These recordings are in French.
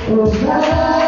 Hosanna,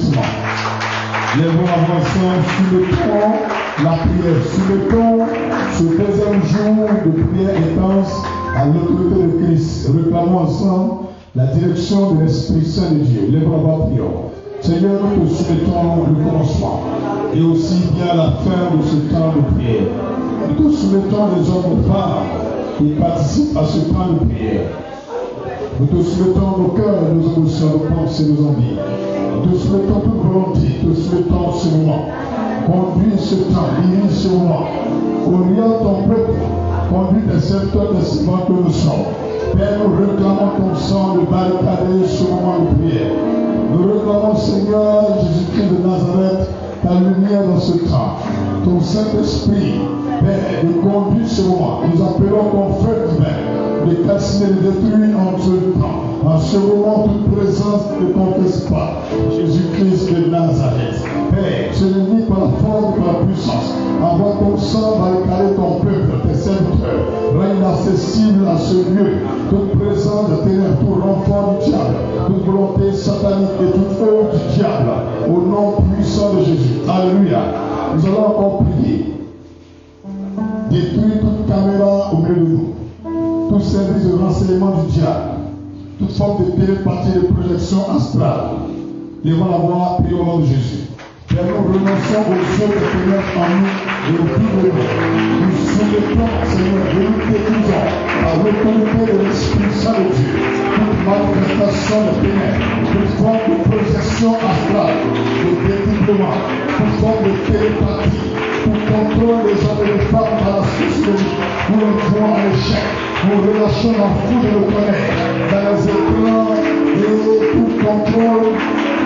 accomplissement. Lèvons la voix ensemble, soumettons la prière, soumettons ce deuxième jour de prière intense à l'autorité de Christ. Réclamons ensemble la direction de l'Esprit Saint de Dieu. Lèvons la voix, prions. Seigneur, nous te soumettons le commencement et aussi bien la fin de ce temps de prière. Nous te soumettons les hommes et femmes qui participent à ce temps de prière. Nous te soumettons nos cœurs, nos émotions, nos pensées, nos envies. Nous te soumettons toute volonté, nous te soumettons ce moment. Conduis ce temps, dirige ce moment. Oriente ton peuple, conduis tes serviteurs, tes servants que nous sommes. Père, nous réclamons ton sang de barricader ce moment de prière. Nous réclamons, Seigneur Jésus-Christ de Nazareth, ta lumière dans ce temps. Ton Saint-Esprit, Père, nous conduit ce moment. Nous appelons ton feu divin de casser et de détruire en ce temps. En ce moment, toute présence ne confesse pas Jésus-Christ de Nazareth. Père, ce n'est ni par la force ni par la puissance. Envoie ton sang barricader ton peuple, tes serviteurs. Rends inaccessible à ce lieu toute présence de ténèbres, tout renfort du diable, toute volonté satanique et toute œuvre du diable. Au nom puissant de Jésus. Alléluia. Nous allons encore prier. Détruire toute caméra au milieu de nous. Tout service de renseignement du diable. Toute forme de télépathie de projection astrale. Lèvons la voix, prions au nom de Jésus. Père, nous renonçons aux œuvres de ténèbres en nous et au plus de nous. Nous soumettons, Seigneur, et nous détruisons à l'autorité de l'Esprit Saint de Dieu toute manifestation de ténèbres, toute forme de projection astrale, de dédoublement, toute forme de télépathie, tout contrôle des hommes et des femmes dans la société. Nous le voyons à l'échec. Nous relâchons la foule de nos tonnerres dans les écrans et tout contrôle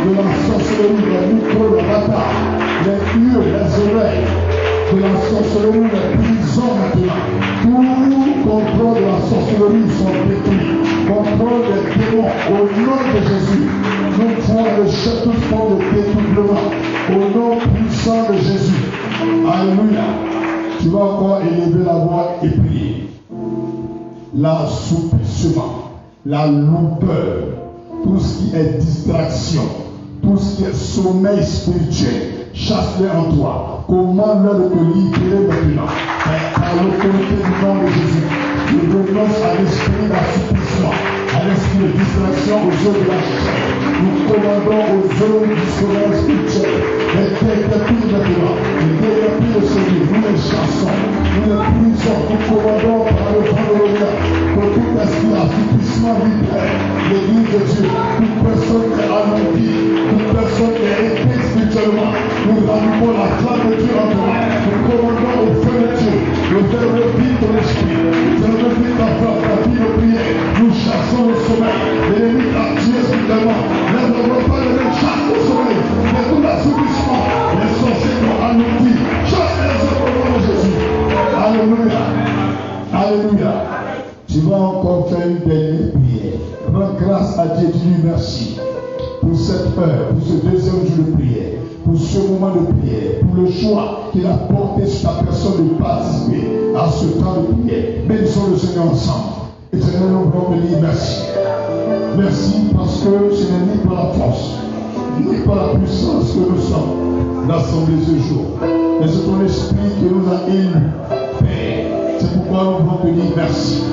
de la sorcellerie, les micros, les radars, les yeux, les oreilles de la sorcellerie, les prisons maintenant. Tout contrôle de la sorcellerie sont détruits. Contrôle des démons au nom de Jésus. Nous pouvons l'échec toute forme de détournement au nom puissant de Jésus. Alléluia. Tu vas encore élever la voix et prier. L'assouplissement, la lourdeur, tout ce qui est distraction, tout ce qui est sommeil spirituel, chasse-les en toi. Commande-leur de te libérer maintenant. Par l'autorité du nom de Jésus, je renonce à l'esprit d'assouplissement, à l'esprit de distraction aux œuvres de la chair. Nous commandons aux œuvres du sommeil spirituel. Les décrépits maintenant, les décrépits de ce livre, nous les chassons, nous les brisons, nous commandons par le vent de l'honneur que tout esprit d'assouplissement libère l'église de Dieu. Toute personne qui est alourdie, toute personne qui est éteinte spirituellement, nous rallumons la flamme de Dieu en toi. Nous commandons au feu de Dieu, le faire revivre ton esprit, faire revivre ta foi, ta vie de prière. Nous chassons le sommeil, l'ennemi t'a tué spirituellement. Ne devons pas le chasse au sommeil, mais tout l'assouplissement, les sorciers sont alourdis. Chasse les œuvres au nom de Jésus. Alléluia. Alléluia. Tu vas encore faire une dernière prière. Rends grâce à Dieu, dis-lui merci pour cette heure, pour ce deuxième jour de prière, pour ce moment de prière, pour le choix qu'il a porté sur ta personne de participer à ce temps de prière. Bénissons le Seigneur ensemble. Éternel, nous voulons te dire merci. Merci parce que ce n'est ni par la force, ni par la puissance que nous sommes rassemblés ce jour, mais c'est ton esprit qui nous a élus. Père, c'est pourquoi nous voulons te dire merci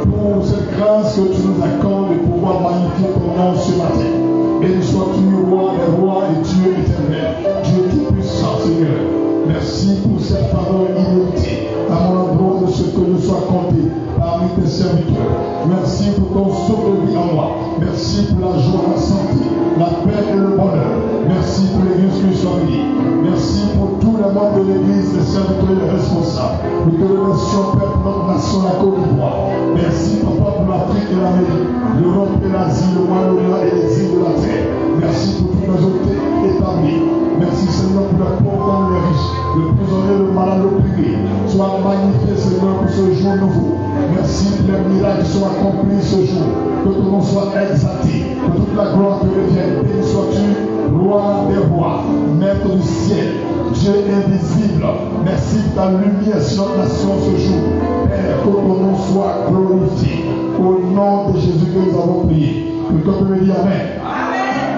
pour cette grâce que tu nous accordes de pouvoir magnifier ton nom ce matin. Béni sois-tu, roi des rois et Dieu éternel, Dieu tout-puissant, Seigneur. Merci pour cette parole illimitée à mon endroit de ce que nous sois comptés parmi tes serviteurs. Merci pour ton souffle de vie en moi. Merci pour la joie, la santé, la paix et le bonheur. Merci pour l'église que nous sommes unis. Merci pour tous les membres de l'église, les serviteurs et les responsables. Nous te remercions, Père, pour notre nation, la Côte d'Ivoire. Merci, Papa, pour l'Afrique et l'Amérique, l'Europe et l'Asie, le Moyen-Orient et l'exil de la terre. Merci pour toutes les autorités établies. Merci, Seigneur, pour les pauvres comme les riches, le prisonnier, le malade, l'opprimé. Sois magnifié, Seigneur, pour ce jour nouveau. Merci pour les miracles qui sont accomplis ce jour. Que ton nom soit exalté, que toute la gloire te revienne. Béni sois-tu, roi des rois, maître du ciel, Dieu invisible. Merci pour ta lumière sur notre nation ce jour. Père, que ton nom soit glorifié. Au nom de Jésus que nous avons prié. Que toi peux me dire Amen.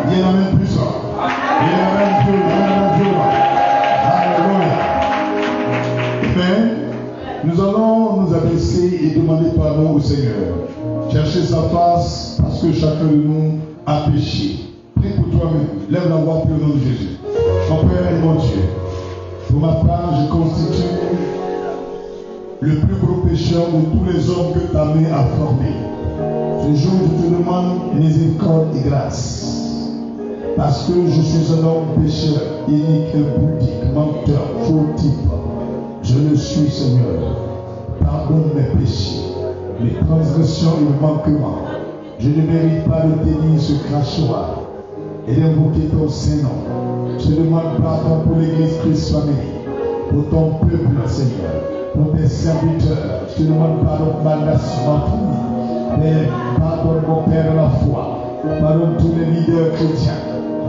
Dis Amen puissant. Il est le même Dieu, Alléluia. Amen. Nous allons nous abaisser et demander pardon au Seigneur. Chercher sa face parce que chacun de nous a péché. Prie pour toi-même. Lève la voix pour le nom de Jésus. Mon Père et mon Dieu, pour ma part, je constitue le plus gros pécheur de tous les hommes que ta main a formés. Ce jour, je te demande miséricorde et grâce. Parce que je suis un homme pécheur, inique, impudique, menteur, fautif. Je le suis, Seigneur. Pardonne mes péchés, mes transgressions et mes manquements. Je ne mérite pas de tenir ce crachoir et d'invoquer ton Saint-Nom. Je demande pardon pour l'Église Christ Family, pour ton peuple, Seigneur, pour tes serviteurs. Je te demande pardon pour ma nation, ma famille. Père, pardonne mon Père de la foi. Pardonne tous les leaders chrétiens.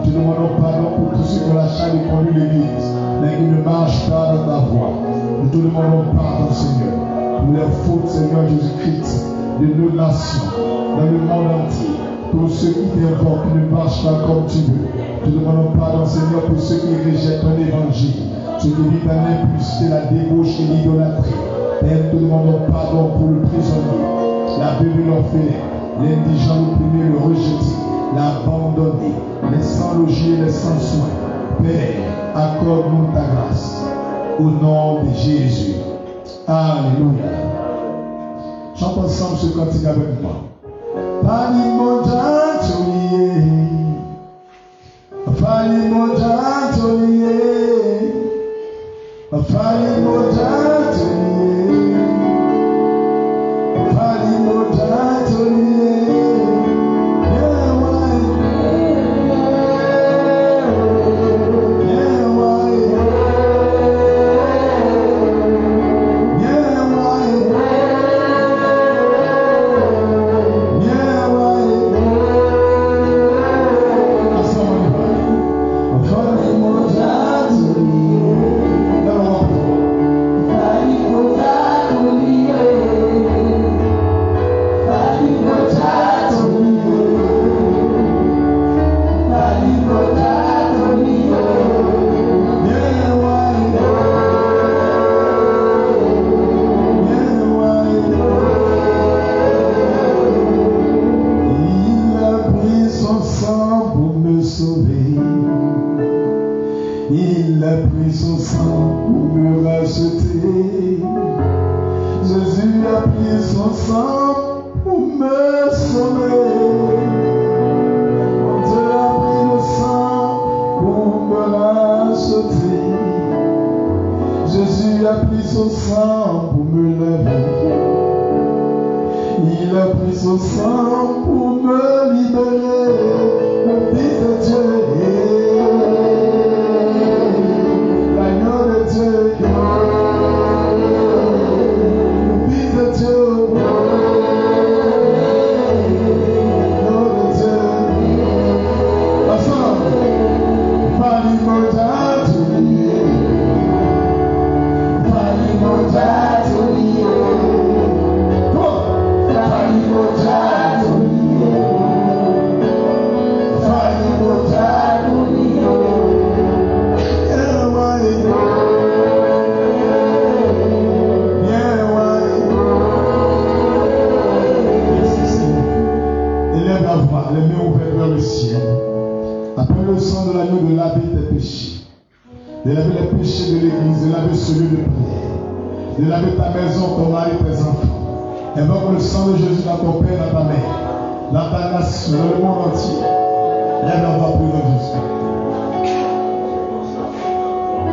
Je te demande pardon pour tous ceux qui ont la chair de conduire l'Église, mais qui ne marchent pas dans ta voie. Nous te demandons pardon, Seigneur, pour les fautes, Seigneur Jésus-Christ, de nos nations, dans le monde entier. Pour ceux qui t'invoquent, qui ne marchent pas comme tu veux. Nous te demandons pardon, Seigneur, pour ceux qui rejettent ton évangile, ceux qui vivent dans l'impudicité, la débauche et l'idolâtrie. Père, nous te demandons pardon pour le prisonnier, la veuve et l'orphelin, l'indigent, l'opprimé, le rejeté, l'abandonné, les sans logis et les sans soins. Père, accorde-nous ta grâce. Au nom de Jésus. Alléluia. Chante ensemble ce cantique avec moi. Fali moja toliye, fali moja toliye, fali moja toliye, fali moja toliye. Il a pris son sang pour me racheter. Jésus a pris son sang pour me sauver. Mon Dieu a pris le sang pour me racheter. Jésus a pris son sang pour me laver. Il a pris son sang pour me libérer. Le Fils de Dieu. De laver les péchés de l'église, de laver ce lieu de prière, de laver ta maison, ton mari, tes enfants. Invoque le sang de Jésus dans ton père, dans ta mère, dans ta nation, dans le monde entier. Lève la voix pour Jésus.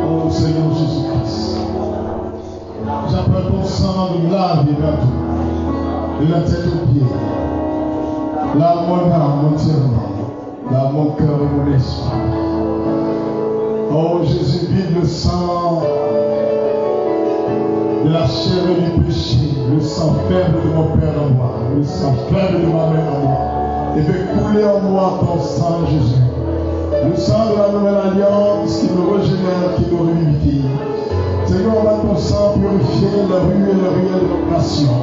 Oh Seigneur Jésus-Christ, j'appelle ton sang de lave vers toi, de la tête aux pieds. Lave mon âme, mon cerveau, lave mon cœur et mon esprit. Oh Jésus, vide le sang de la chair et du péché, le sang faible de mon Père en moi, le sang faible de ma mère en moi, et fais couler en moi ton sang, Jésus. Le sang de la nouvelle alliance qui me régénère, qui me revivifie. Seigneur, va ton sang purifier la rue et le riel de notre nation.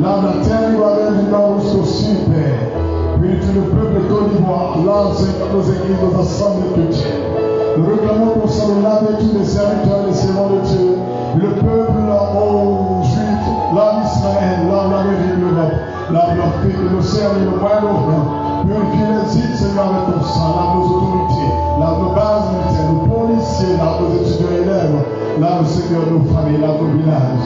Lave la terre ivoirienne du nord jusqu'au sud, Père. Purifie le peuple de Côte d'Ivoire, là, Seigneur, nos églises, nos assemblées chrétiennes. Nous réclamons pour ça le lave de tous les serviteurs et les servants de Dieu. Le peuple, juif, l'âme Israël, l'âme l'Amérique, l'Europe, l'âme l'Afrique, l'Océanie, le Moyen-Orient. Purifie les îles, Seigneur, avec ton sang, lave nos autorités, lave nos bases militaires, nos policiers, lave nos étudiants et élèves, lave, Seigneur, nos familles, lave nos villages.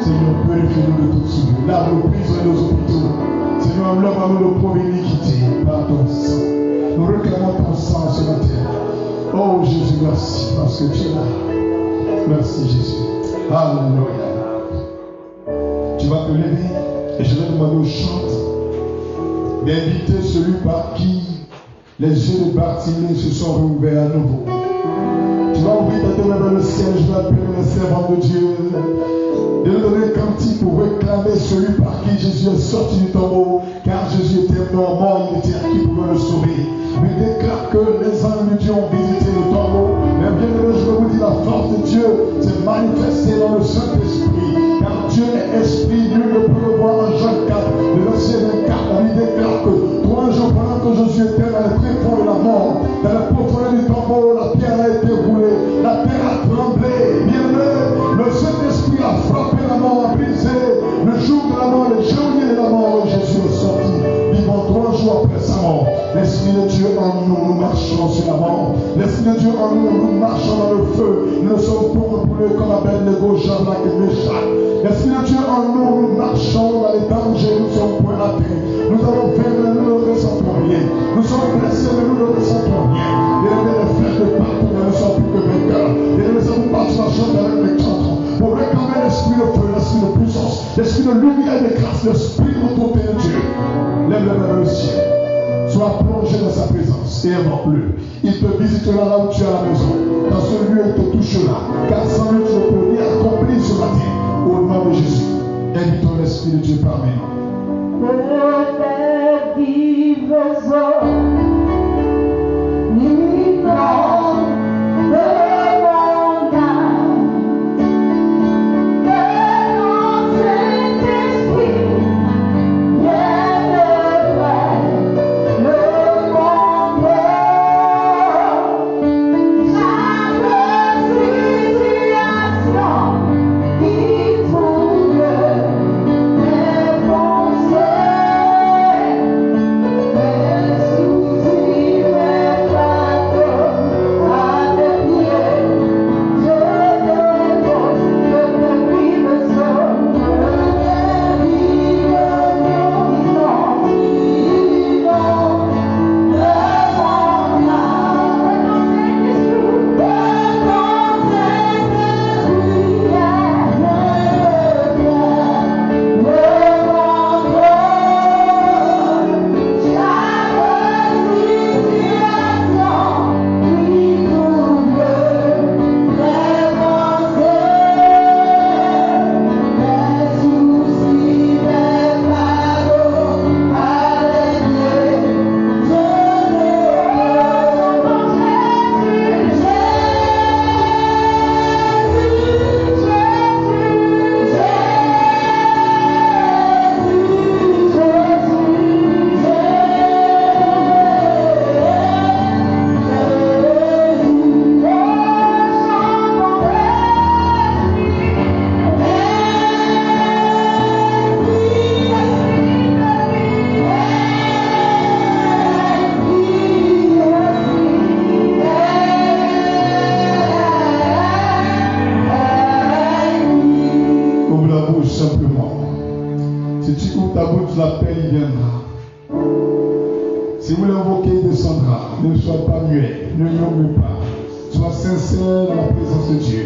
Seigneur, purifie-nous de toute souillure, lave nos prisons et nos hôpitaux. Seigneur, lève-nous de pauvres iniquités par ton sang. Nous réclamons ton sang ce matin. Oh Jésus, merci parce que tu es là. Merci Jésus. Alléluia. Tu vas te lever et je vais demander au chantre d'inviter celui par qui les yeux de Bartimée se sont rouverts à nouveau. Tu vas ouvrir ta main vers le ciel, je vais appeler les servants de Dieu. De lui donner un cantique pour réclamer celui par qui Jésus est sorti du tombeau, car Jésus était mort, il était acquis pour le sauver. Mais déclare que les anges de Dieu ont visité le tombeau. Mais bien aimé, je vous dis, la force de Dieu s'est manifestée dans le Saint-Esprit. Car Dieu est esprit, nul ne peut le voir en Jean 4. Le verset 24, on lui déclare que 3 jours pendant que Jésus était dans les tréfonds de la mort, dans la profondeur du tombeau, la pierre a été roulée, la terre a tremblé. Bien aimé, le Saint-Esprit a frappé la mort, a brisé le jour de la mort, le geôlier de la mort, et Jésus est sorti. Vivant 3 jours après sa mort. L'Esprit de Dieu en nous, nous marchons sur la mort. L'Esprit de Dieu en nous, nous marchons dans le feu. Nous ne sommes pas brûlés comme Abednego, Shadrach et Meshach. L'Esprit de Dieu en nous, nous marchons dans les dangers, nous sommes point atteints. Nous avons fait, mais nous ne ressentons rien. Nous sommes blessés, mais nous ne ressentons rien. Et les flèches de partout, mais nous ne sommes plus que vainqueurs. Et nous sommes partis la chambre avec les cantres pour réclamer l'Esprit de feu, l'Esprit de puissance, l'Esprit de lumière et de grâce, l'Esprit de l'autorité de Dieu. Lève-le vers le ciel. Sois plongé dans sa présence et invoque-le. Il te visitera là où tu es à la maison. Dans ce lieu, il te touchera. Car sans lui, tu ne peux rien accomplir ce matin. Au nom de Jésus, invitons l'Esprit de Dieu parmi nous. Peut-être vivre ni non de mon âme. Que ton Saint-Esprit vienne le monde. Chaque situation qui trouble mes pensées. Si vous l'invoquez, il descendra. Ne sois pas muet, ne murmure pas. Sois sincère dans la présence de Dieu.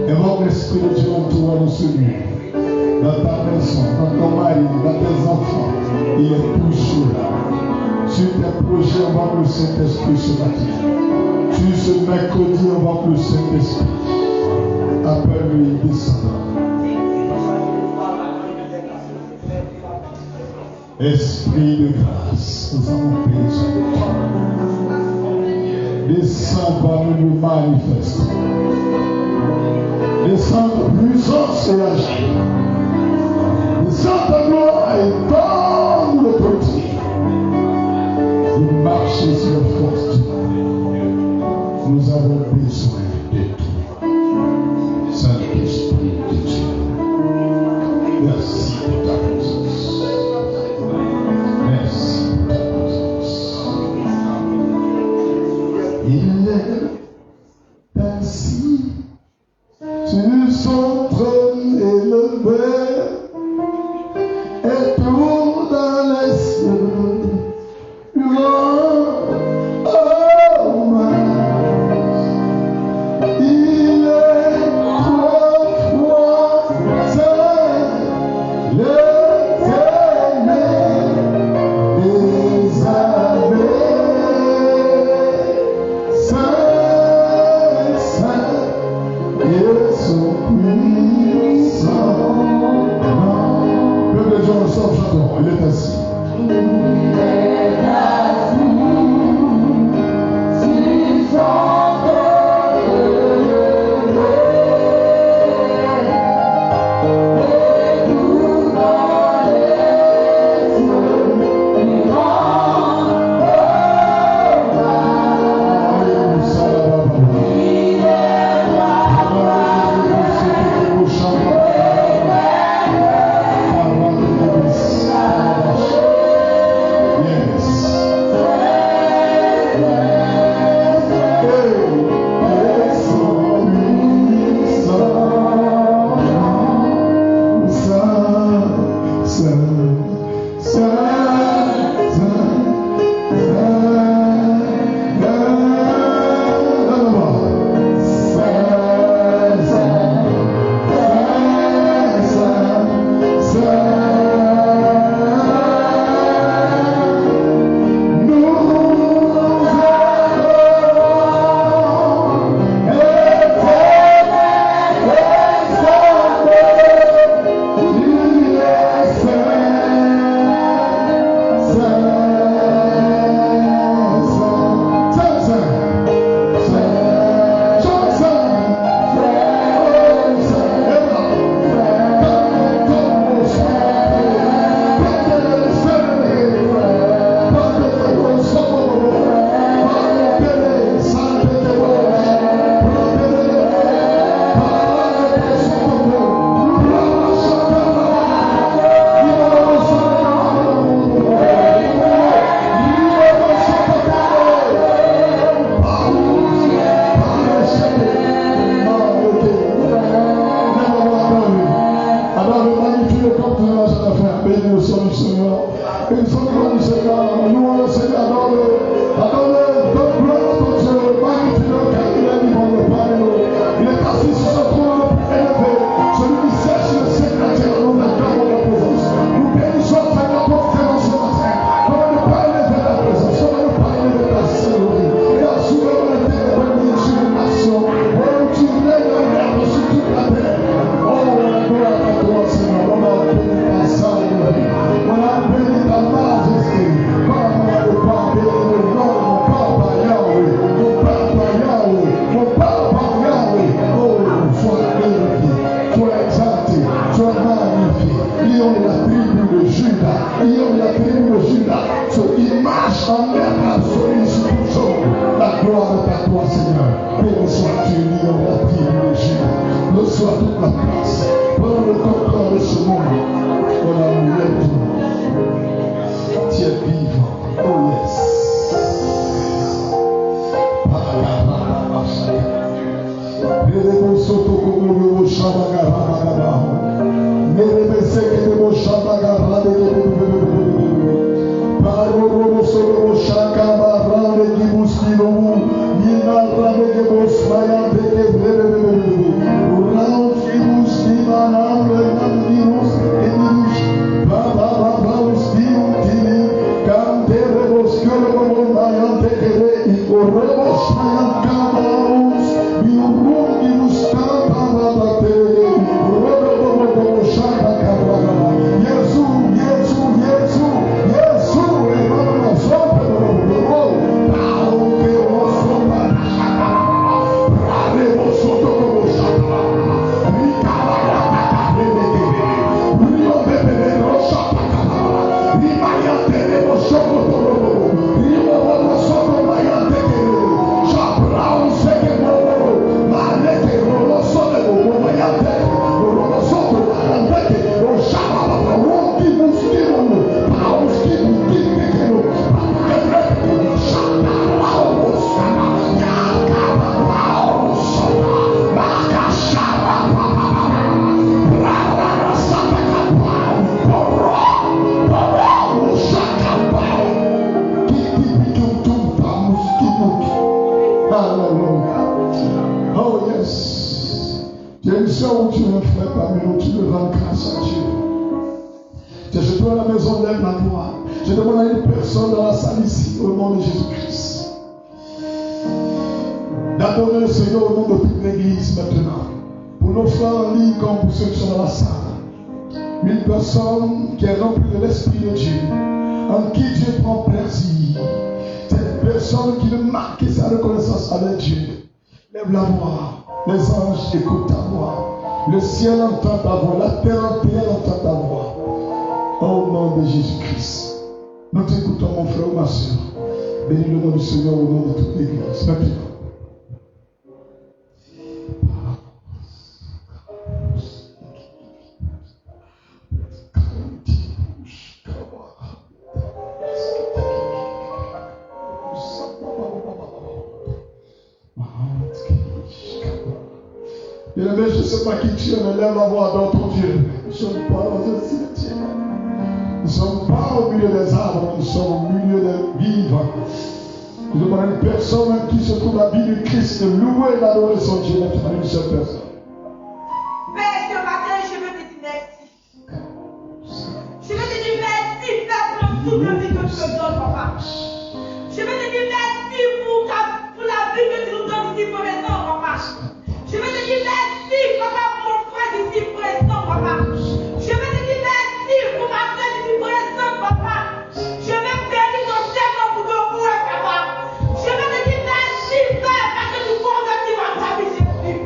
Invoque l'Esprit de Dieu en toi dans ce lieu. Dans ta maison, dans ton mari, dans tes enfants. Il est toujours là. Sur tes projets, invoque le Saint-Esprit ce matin. Sur ce mercredi, invoque le Saint-Esprit. Appelle-lui, il descendra. Esprit de grâce, nous avons besoin de toi. Descends parmi nous manifeste. Descends ta puissance et agis. Descends ta gloire et donne l'autorité. marcher sur la force du monde. Nous avons besoin de toi. Saint-Esprit de Dieu. Merci pour ta présence. Merci pour ta présence. Il est ainsi sur son trône élevé et tout dans les cieux. Il est trois fois saint, l'Éternel des armées. Saint, saint, et son puissant nom. Peuple de Dieu, nous sommes chantons, il est ainsi. Yes, où tu es un frère parmi nous, tu veux rendre grâce à Dieu. Je dois à la maison, lève ma voix. Je demande à une personne dans la salle ici, au nom de Jésus-Christ, d'adorer le Seigneur au nom de toute l'église maintenant. Pour nos frères en ligne comme pour ceux qui sont dans la salle. Une personne qui est remplie de l'Esprit de Dieu, en qui Dieu prend plaisir. Cette personne qui veut marquer sa reconnaissance avec Dieu. Lève la voix. Les anges écoutent ta voix. Le ciel entend ta voix. La terre entière entend ta voix. Au nom de Jésus-Christ. Nous t'écoutons, mon frère ou ma soeur. Bénis le nom du Seigneur au nom de toute l'église. Maintenant. Bien-aimé, je ne sais pas qui tu es, mais lève la voix dans ton Dieu. Nous ne sommes pas dans un cimetière. Nous ne sommes pas au milieu des arbres, nous sommes au milieu des vivants. Nous demandons à une personne qui se trouve à la vie du Christ de louer et d'adorer son Dieu maintenant, une seule personne. Père, ce matin, je veux te dire merci. Je veux te dire merci, Père, pour toute la vie que tu me donnes, papa. Je veux te dire merci pour la vie que tu nous donnes ici présent, papa. Je veux te dire merci, papa, pour mon frère ici présent, papa. Je veux te dire merci pour ma soeur ici présente, papa. Je veux bénir ton Seigneur pour ton roi, papa. Je veux te dire merci, Père, parce que tu convertis ma famille, Jésus.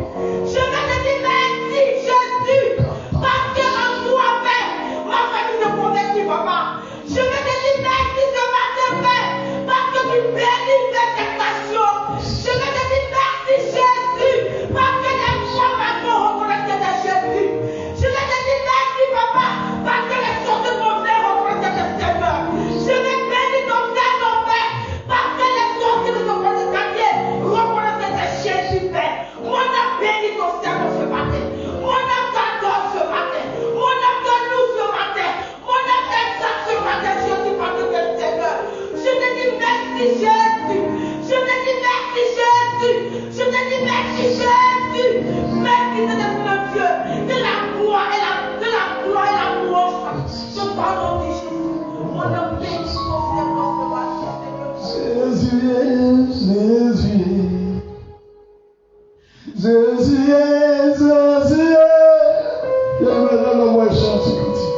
Je veux te dire merci, Jésus, parce que en toi, Père, ma famille se convertit, papa. Je veux te dire merci ce matin, Père, parce que tu bénis cette nation. Je veux te dire merci, Jésus, parce que les femmes maintenant reconnaissent que c'est Jésus. Je veux te dire merci, papa, parce que les sortes de mon frère reconnaissent que c'est Seigneur. Je veux bénir ton Père, mon Père, parce que les sortes de ton quartier reconnaissent que c'est Jésus, Père. Mon âme bénit ton Seigneur ce matin. Mon âme t'adore ce matin. Mon âme te loue ce matin. Mon âme t'exalte ce matin, Jésus, parce que c'est Seigneur. Je te dis merci, Jésus. Je te dis merci, Jésus. Je te dis merci, Jésus. Merci, c'est mon Dieu. Que la gloire et la louange se parlent de Jésus. Mon âme bénit ton Seigneur ce matin, Seigneur. Jésus est. Il y a maintenant le mot chant sur critique.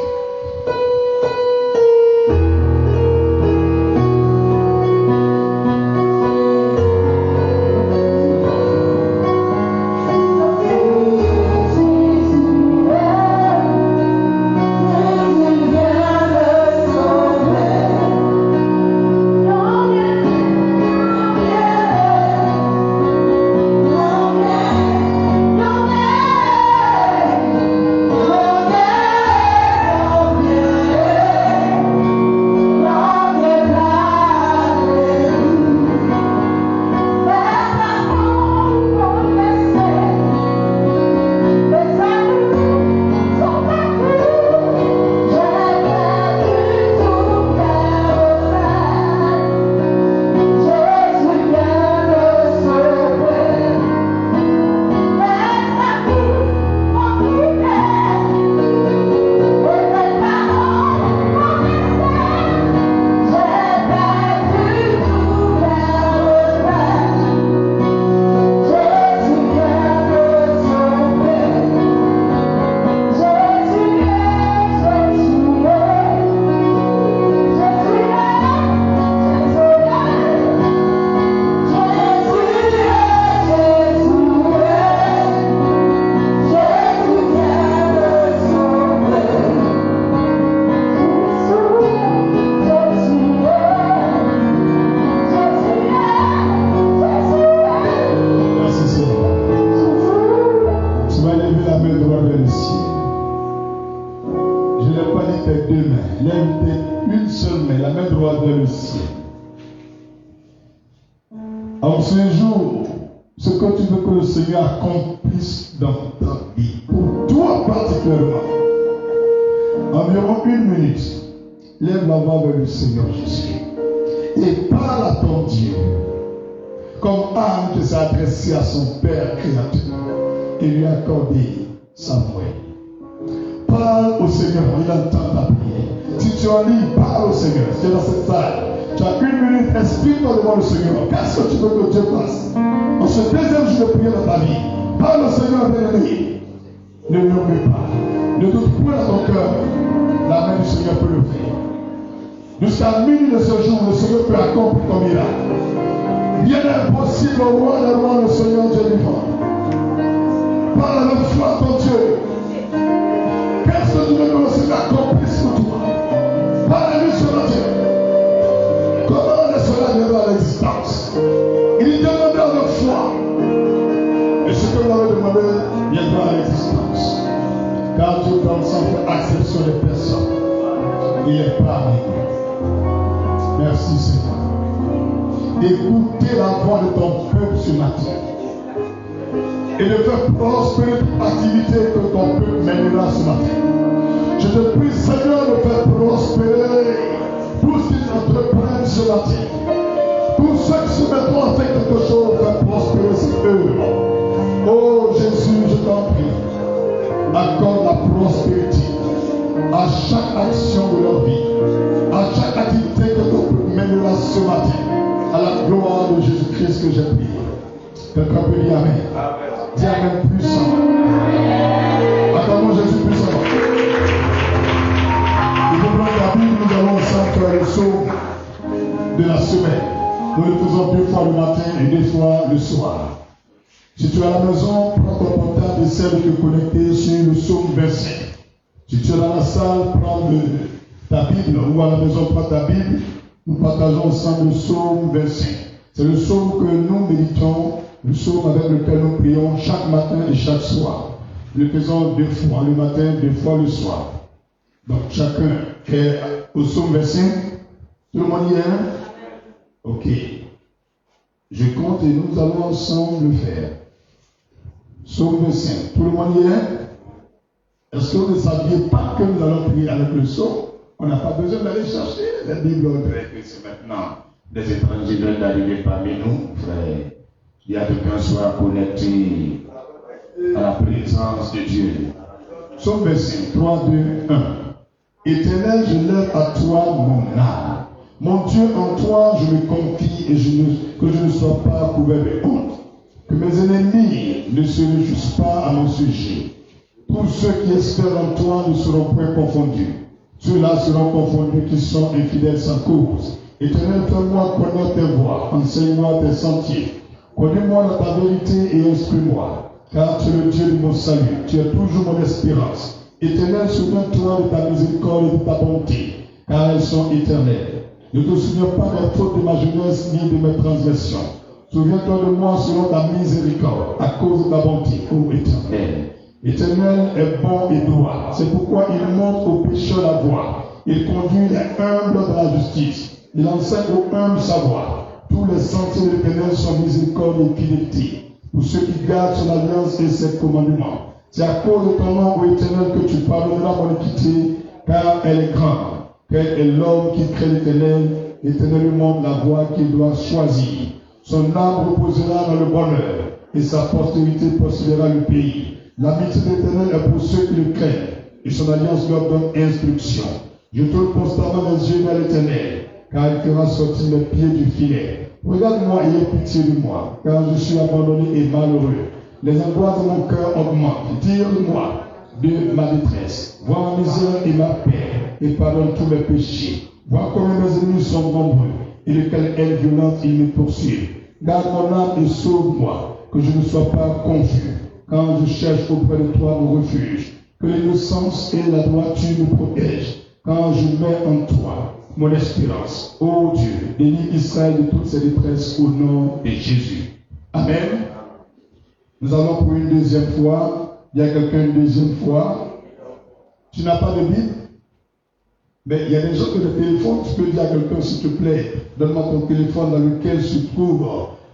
En ce jour, ce que tu veux que le Seigneur accomplisse dans ta vie, pour toi particulièrement, environ 1 minute, lève la voix vers le Seigneur Jésus et parle à ton Dieu, comme Anne qui s'est adressée à son Père créateur et lui a accordé Samuel. Parle au Seigneur, il entend ta prière. Si tu en lis, parle au Seigneur. Si tu es dans cette salle, tu as 1 minute, explique-toi devant le Seigneur. Qu'est-ce que tu veux que Dieu fasse en ce deuxième jour de prière dans ta vie? Parle au Seigneur, bien-aimé. Ne murmure pas. Ne doute point dans ton cœur. La main du Seigneur peut le faire. Jusqu'à minuit de ce jour, le Seigneur peut accomplir ton miracle. Rien n'est impossible au roi des rois, le Seigneur Dieu vivant. Parle avec foi à ton Dieu. Qu'est-ce que tu veux que le Seigneur accomplisse pour toi? Parle-lui sur la terre. Comment cela viendra à l'existence? Il demandait avec foi. Et ce que vous avez demandé viendra à l'existence. Car Dieu donne sans faire acception des personnes. Il est parmi nous. Merci Seigneur. Écoutez la voix de ton peuple ce matin. Et de faire prospérer toute activité que ton peuple mènera ce matin. Je te prie Seigneur de faire prospérer tout ce qu'ils entreprennent ce matin. Tous ceux qui se mettront à faire quelque chose, faire prospérer cette œuvre. Oh Jésus, je t'en prie. Accorde la prospérité à chaque action de leur vie, à chaque activité que ton peuple mènera ce matin, à la gloire de Jésus-Christ que j'ai prié. Quelqu'un peut dire Amen. Dis Amen puissant. Acclamons Jésus puissant. Et pour prendre la Bible, nous allons ensemble faire le psaume de la semaine. Nous le faisons 2 fois le matin et 2 fois le soir. Si tu es à la maison, prends ton portable et essaie de te connecter sur le psaume 25. Si tu es dans la salle, prends ta Bible, ou à la maison, prends ta Bible. Nous partageons ensemble le psaume 25. C'est le psaume que nous méditons, le psaume avec lequel nous prions chaque matin et chaque soir. Nous le faisons 2 fois le matin, 2 fois le soir. Donc chacun est au psaume 25. Tout le monde y est? Ok. Je compte et nous allons ensemble le faire. Psaume 25. Tout le monde y est? Est-ce que vous ne saviez pas que nous allons prier avec le psaume? On n'a pas besoin d'aller chercher la Bible. C'est maintenant des étrangers viennent d'arriver parmi nous, frère. Il y a quelqu'un soit connecté à la présence de Dieu. Psaume 25, 3, 2, 1. Éternel, je lève à toi mon âme. Mon Dieu, en toi je me confie et que je ne sois pas couvert de honte. Que mes ennemis ne se réjouissent pas à mon sujet. Tous ceux qui espèrent en toi ne seront point confondus. Ceux-là seront confondus qui sont infidèles sans cause. Éternel, fais-moi connaître tes voies, enseigne-moi tes sentiers. Conduis-moi dans ta vérité et instruis-moi. Car tu es le Dieu de mon salut, tu es toujours mon espérance. Éternel, souviens-toi de ta miséricorde et de ta bonté, car elles sont éternelles. Ne te souviens pas des fautes de ma jeunesse ni de mes transgressions. Souviens-toi de moi selon ta miséricorde, à cause de ta bonté, ô Éternel. L'Éternel est bon et droit. C'est pourquoi il montre aux pécheurs la voie. Il conduit les humbles dans la justice. Il enseigne aux humbles sa voie. Tous les sentiers de l'Éternel sont miséricorde et fidélité. Pour ceux qui gardent son alliance et ses commandements. C'est à cause de ton nom, ô Éternel, que tu pardonneras mon iniquité, car elle est grande. Quel est l'homme qui crée l'Éternel? L'Éternel lui montre la voie qu'il doit choisir. Son âme reposera dans le bonheur, et sa postérité possédera le pays. L'amitié de l'Éternel est pour ceux qui le craignent, et son alliance leur donne instruction. Je tourne constamment les yeux vers l'Éternel, car il fera sortir les pieds du filet. Regarde-moi et aie pitié de moi, car je suis abandonné et malheureux. Les angoisses de mon cœur augmentent. Tire-moi de ma détresse. Vois ma misère et ma peine, et pardonne tous mes péchés. Vois combien mes ennemis sont nombreux, et de quelle haine violente ils me poursuivent. Garde mon âme et sauve-moi, que je ne sois pas confus. Quand je cherche auprès de toi mon refuge, que l'innocence et la droiture me protègent. Quand je mets en toi mon espérance, ô Dieu, bénis Israël de toutes ses détresses au nom de Jésus. Amen. Nous allons pour une deuxième fois. Il y a quelqu'un une deuxième fois. Tu n'as pas de Bible? Mais il y a des gens qui ont des téléphones. Tu peux dire à quelqu'un, s'il te plaît, donne-moi ton téléphone dans lequel se trouve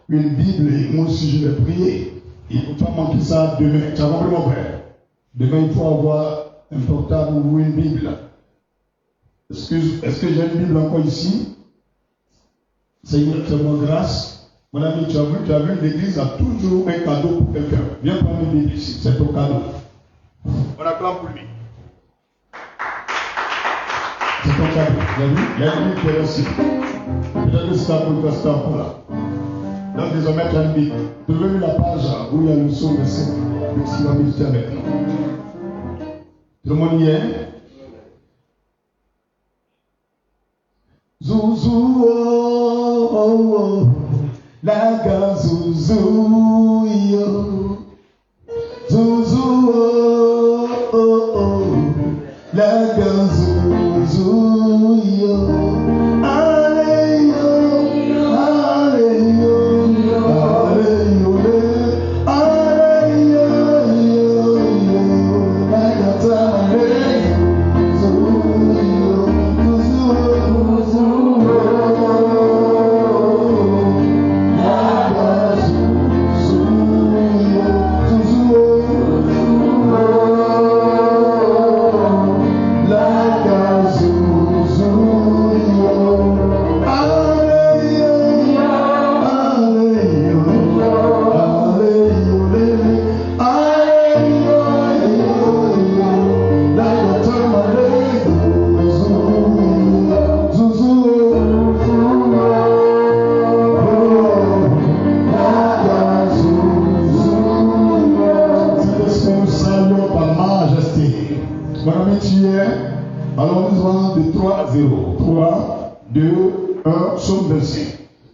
une Bible et moi aussi je vais prier. Il ne faut pas manquer ça demain. Tu as compris mon frère? Demain, il faut avoir un portable ou une Bible. Est-ce que j'ai une Bible encore ici? Seigneur, fais-moi grâce. Mon ami, tu as vu, l'église a toujours un cadeau pour quelqu'un. Viens prendre une Bible ici, c'est ton cadeau. acclame pour lui. C'est ton cadeau. Vous avez vu? Il y a une vie qui est reçue. Peut-être que c'est un peu de ce temps-là. Donc désormais, tu as une vie. Trouvez-nous la page où il y a le son de ce qui va méditer avec nous. Tout le monde y est? Zouzou, oh, oh, oh. La gazouzou, yo. Zouzou, oh, oh, oh. La gazouzou, yo. Allez, yo. Allez, yo. Allez, yo. Allez, yo. La gazouzou, alors nous allons de 3 à 0. 3, 2, 1, psaume 25.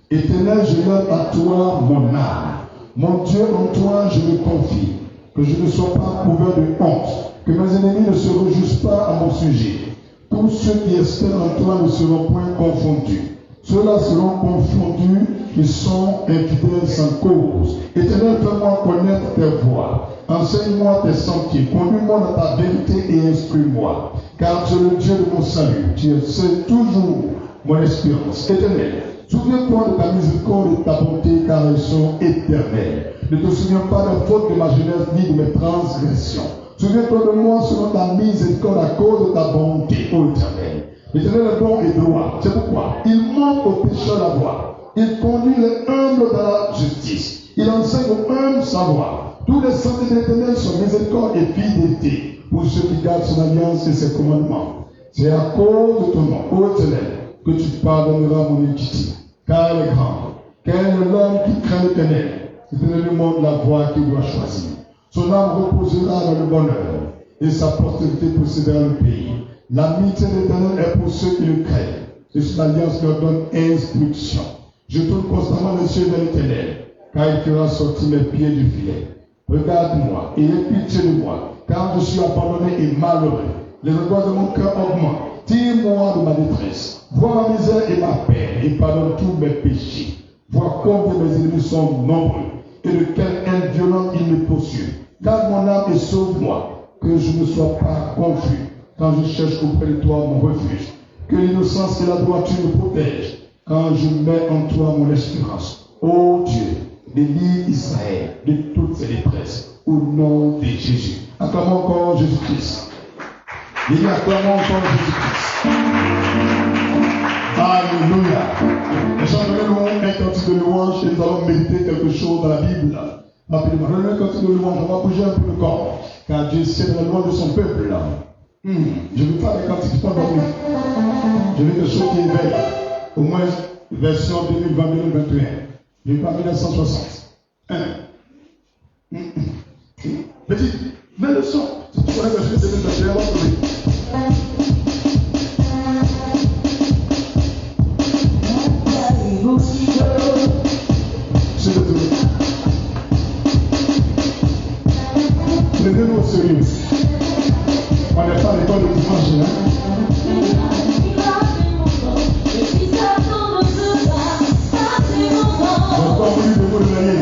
Éternel, je lève à toi mon âme. Mon Dieu, en toi je me confie. Que je ne sois pas couvert de honte. Que mes ennemis ne se réjouissent pas à mon sujet. Tous ceux qui espèrent en toi ne seront point confondus. Ceux-là seront confondus qui sont infidèles sans cause. Éternel, fais-moi connaître tes voies. Enseigne-moi tes sentiers. Conduis-moi dans ta vérité et instruis-moi. Car tu es le Dieu de mon salut. Tu es toujours mon espérance. Éternel, souviens-toi de ta miséricorde et de ta bonté, car elles sont éternelles. Ne te souviens pas des fautes de ma jeunesse ni de mes transgressions. Souviens-toi de moi selon ta miséricorde à cause de ta bonté, ô Éternel. L'Éternel est bon et droit. C'est pourquoi il montre aux pécheurs la voie. Il conduit les humbles dans la justice. Il enseigne aux humbles sa voie. Tous les sentiers de l'Éternel sont miséricorde et fidélité pour ceux qui gardent son alliance et ses commandements. C'est à cause de ton nom, ô Éternel, que tu pardonneras mon iniquité. Car elle est grande. Quel est l'homme qui craint l'Éternel? L'Éternel lui montre la voie qu'il doit choisir. Son âme reposera dans le bonheur et sa postérité possédera le pays. L'amitié de l'Éternel est pour ceux qui le craignent. Et sur l'alliance leur donne instruction. Je tourne constamment les yeux vers l'Éternel, car il fera sortir mes pieds du filet. Regarde-moi et aie pitié de moi, car je suis abandonné et malheureux. Les angoisses de mon cœur augmentent. Tire-moi de ma détresse. Vois ma misère et ma peine, et pardonne tous mes péchés. Vois combien mes ennemis sont nombreux, et de quelle haine violente ils me poursuivent. Garde mon âme et sauve-moi, que je ne sois pas confus, quand je cherche auprès de toi mon refuge. Que l'innocence et la droiture me protègent, quand je mets en toi mon espérance. Ô Dieu, délivre Israël de toutes ses détresses, au nom de Jésus. Acclamons encore Jésus-Christ. Acclamons encore Jésus-Christ. Alléluia. Nous chanterons un cantique de louange et nous allons méditer quelque chose dans la Bible. Rapidement, un cantique de louange, on va bouger un peu le corps, car Dieu sait la louange de son peuple. Je vais faire des cantiques pas dormir. Je veux quelque chose qui éveille. Au moins, version 2020-2021. Je vais pas 1960. Petit, mets le son. Si tu connais version 2021, on va trouver. Je suis désolé. Prenez-nous au sérieux. On n'est pas à l'école de dimanche, hein? J'ai encore voulu de vous le gagner.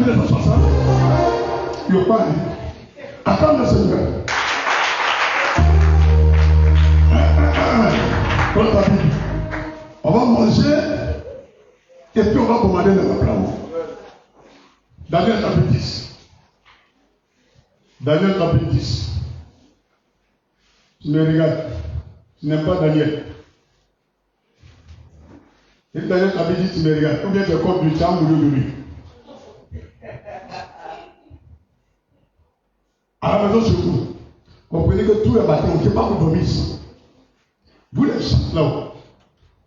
terminé ce soir, ça. Il n'y a pas dit. Attends le Seigneur. On va manger et puis on va commander le plat. Daniel chapitre 10. Daniel chapitre 10. Tu me regardes. Tu n'aimes pas Daniel. Et Daniel chapitre 10, tu me regardes. Ou bien tu es contre lui, tu as mouru de lui. À la maison chez vous, comprenez que tous les matins, on ne peut pas vous dormir ici. Vous les gens là-haut.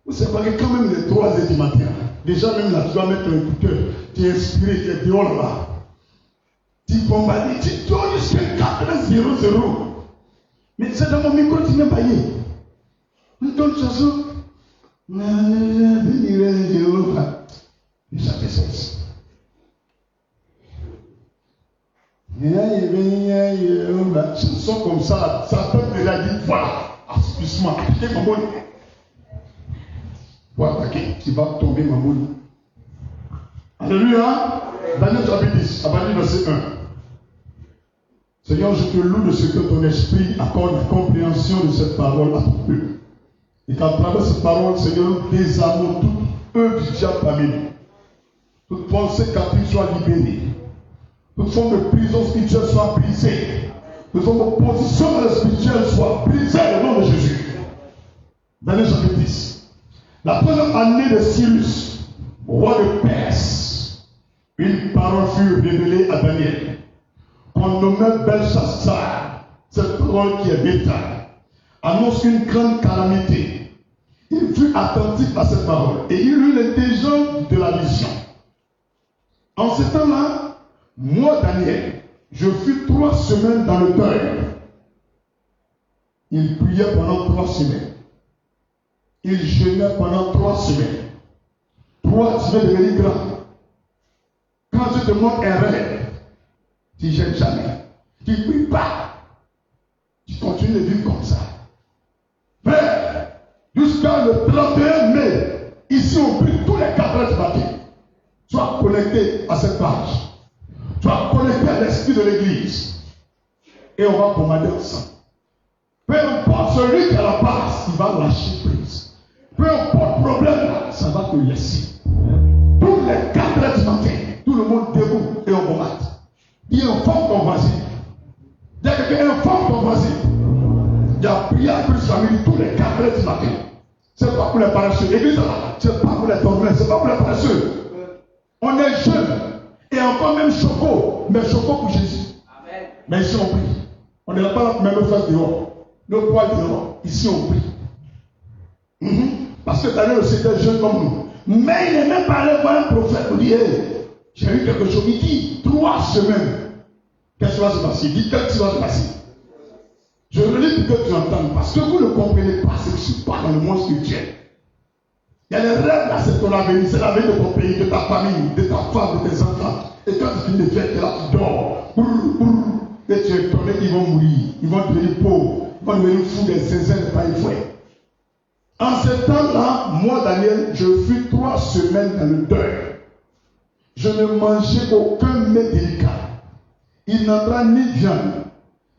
Vous savez que quand même les 3h du matin, déjà même là, tu dois mettre un écouteur, tu es inspiré, tu es dehors là-bas. Tu bombardes, tu tournes jusqu'à 4h00. Mais c'est dans mon micro, tu n'es pas yé. On donne chanson. Déjà fait ça aussi. Chanson comme ça, ça peut me la dire, voilà, assouplissement, appliquez ma bonne. Voilà, tu vas tomber ma bonne. Alléluia. Daniel chapitre 10, à partir du verset 1. Seigneur, je te loue de ce que ton esprit accorde la compréhension de cette parole à ton peuple. Et qu'à travers cette parole, Seigneur, désarmons toute œuvre du diable parmi nous. Toute pensée captive soit libérée. Toute forme de prison spirituelle soit brisée. Toute forme d'opposition dans le spirituel soit brisée au nom de Jésus. Daniel chapitre 10. La troisième année de Cyrus, roi de Perse, une parole fut révélée à Daniel. On nommait Belshazzar, cette parole qui est bétail, annonce une grande calamité. Il fut attentif à cette parole et il eut l'intelligence de la vision. En ce temps-là, moi, Daniel, je fus 3 semaines dans le deuil. Il priait pendant 3 semaines. Il jeûnait pendant 3 semaines. 3 semaines devenir grand. Quand je te montre un rêve, tu ne jeûnes jamais. Tu ne pries pas. Tu continues de vivre comme ça. Mais, jusqu'à le 31 mai, ici on prie tous les 4 heures du matin. Sois connecté à cette page. Sois connecté à l'esprit de l'église. Et on va commander ensemble. Peu importe celui qui a la base, il va lâcher prise. Peu importe le problème, ça va te laisser. Tous les 4 heures du matin, tout le monde debout et on bombarde. Il informe ton voisin. Dès que quelqu'un informe ton voisin, il y a prière plus famille tous les 4 heures du matin. Ce n'est pas pour les paresseux. L'église, ce n'est pas pour les dormeurs, ce n'est pas pour les paresseux. On est jeunes. Et encore même Choco, mais Choco pour Jésus. Amen. Mais ici on prie. On n'est pas même face dehors. Nos poils dehors. Ici on prie. Parce que Daniel aussi était jeune comme nous. Mais il n'est même pas allé voir un prophète pour dire hey, j'ai eu quelque chose. Il dit 3 semaines. Qu'est-ce qui va se passer? Il dit qu'est-ce qui va se passer? Je relis pour que tu entendes. Parce que vous ne comprenez pas ce qui se passe dans le monde spirituel. Il y a des rêves là, c'est ton avenir, c'est l'avenir de ton pays, de ta famille, de ta femme, de tes enfants. Et quand tu finis de faire, tu es là, tu dors. Et tu es étonné qu'ils vont mourir. Ils vont devenir pauvres. Ils vont devenir fous des zinzins de paille fouet. En ce temps-là, moi, Daniel, je fus 3 semaines dans le deuil. Je ne mangeais aucun mets délicat. Il n'entra ni viande,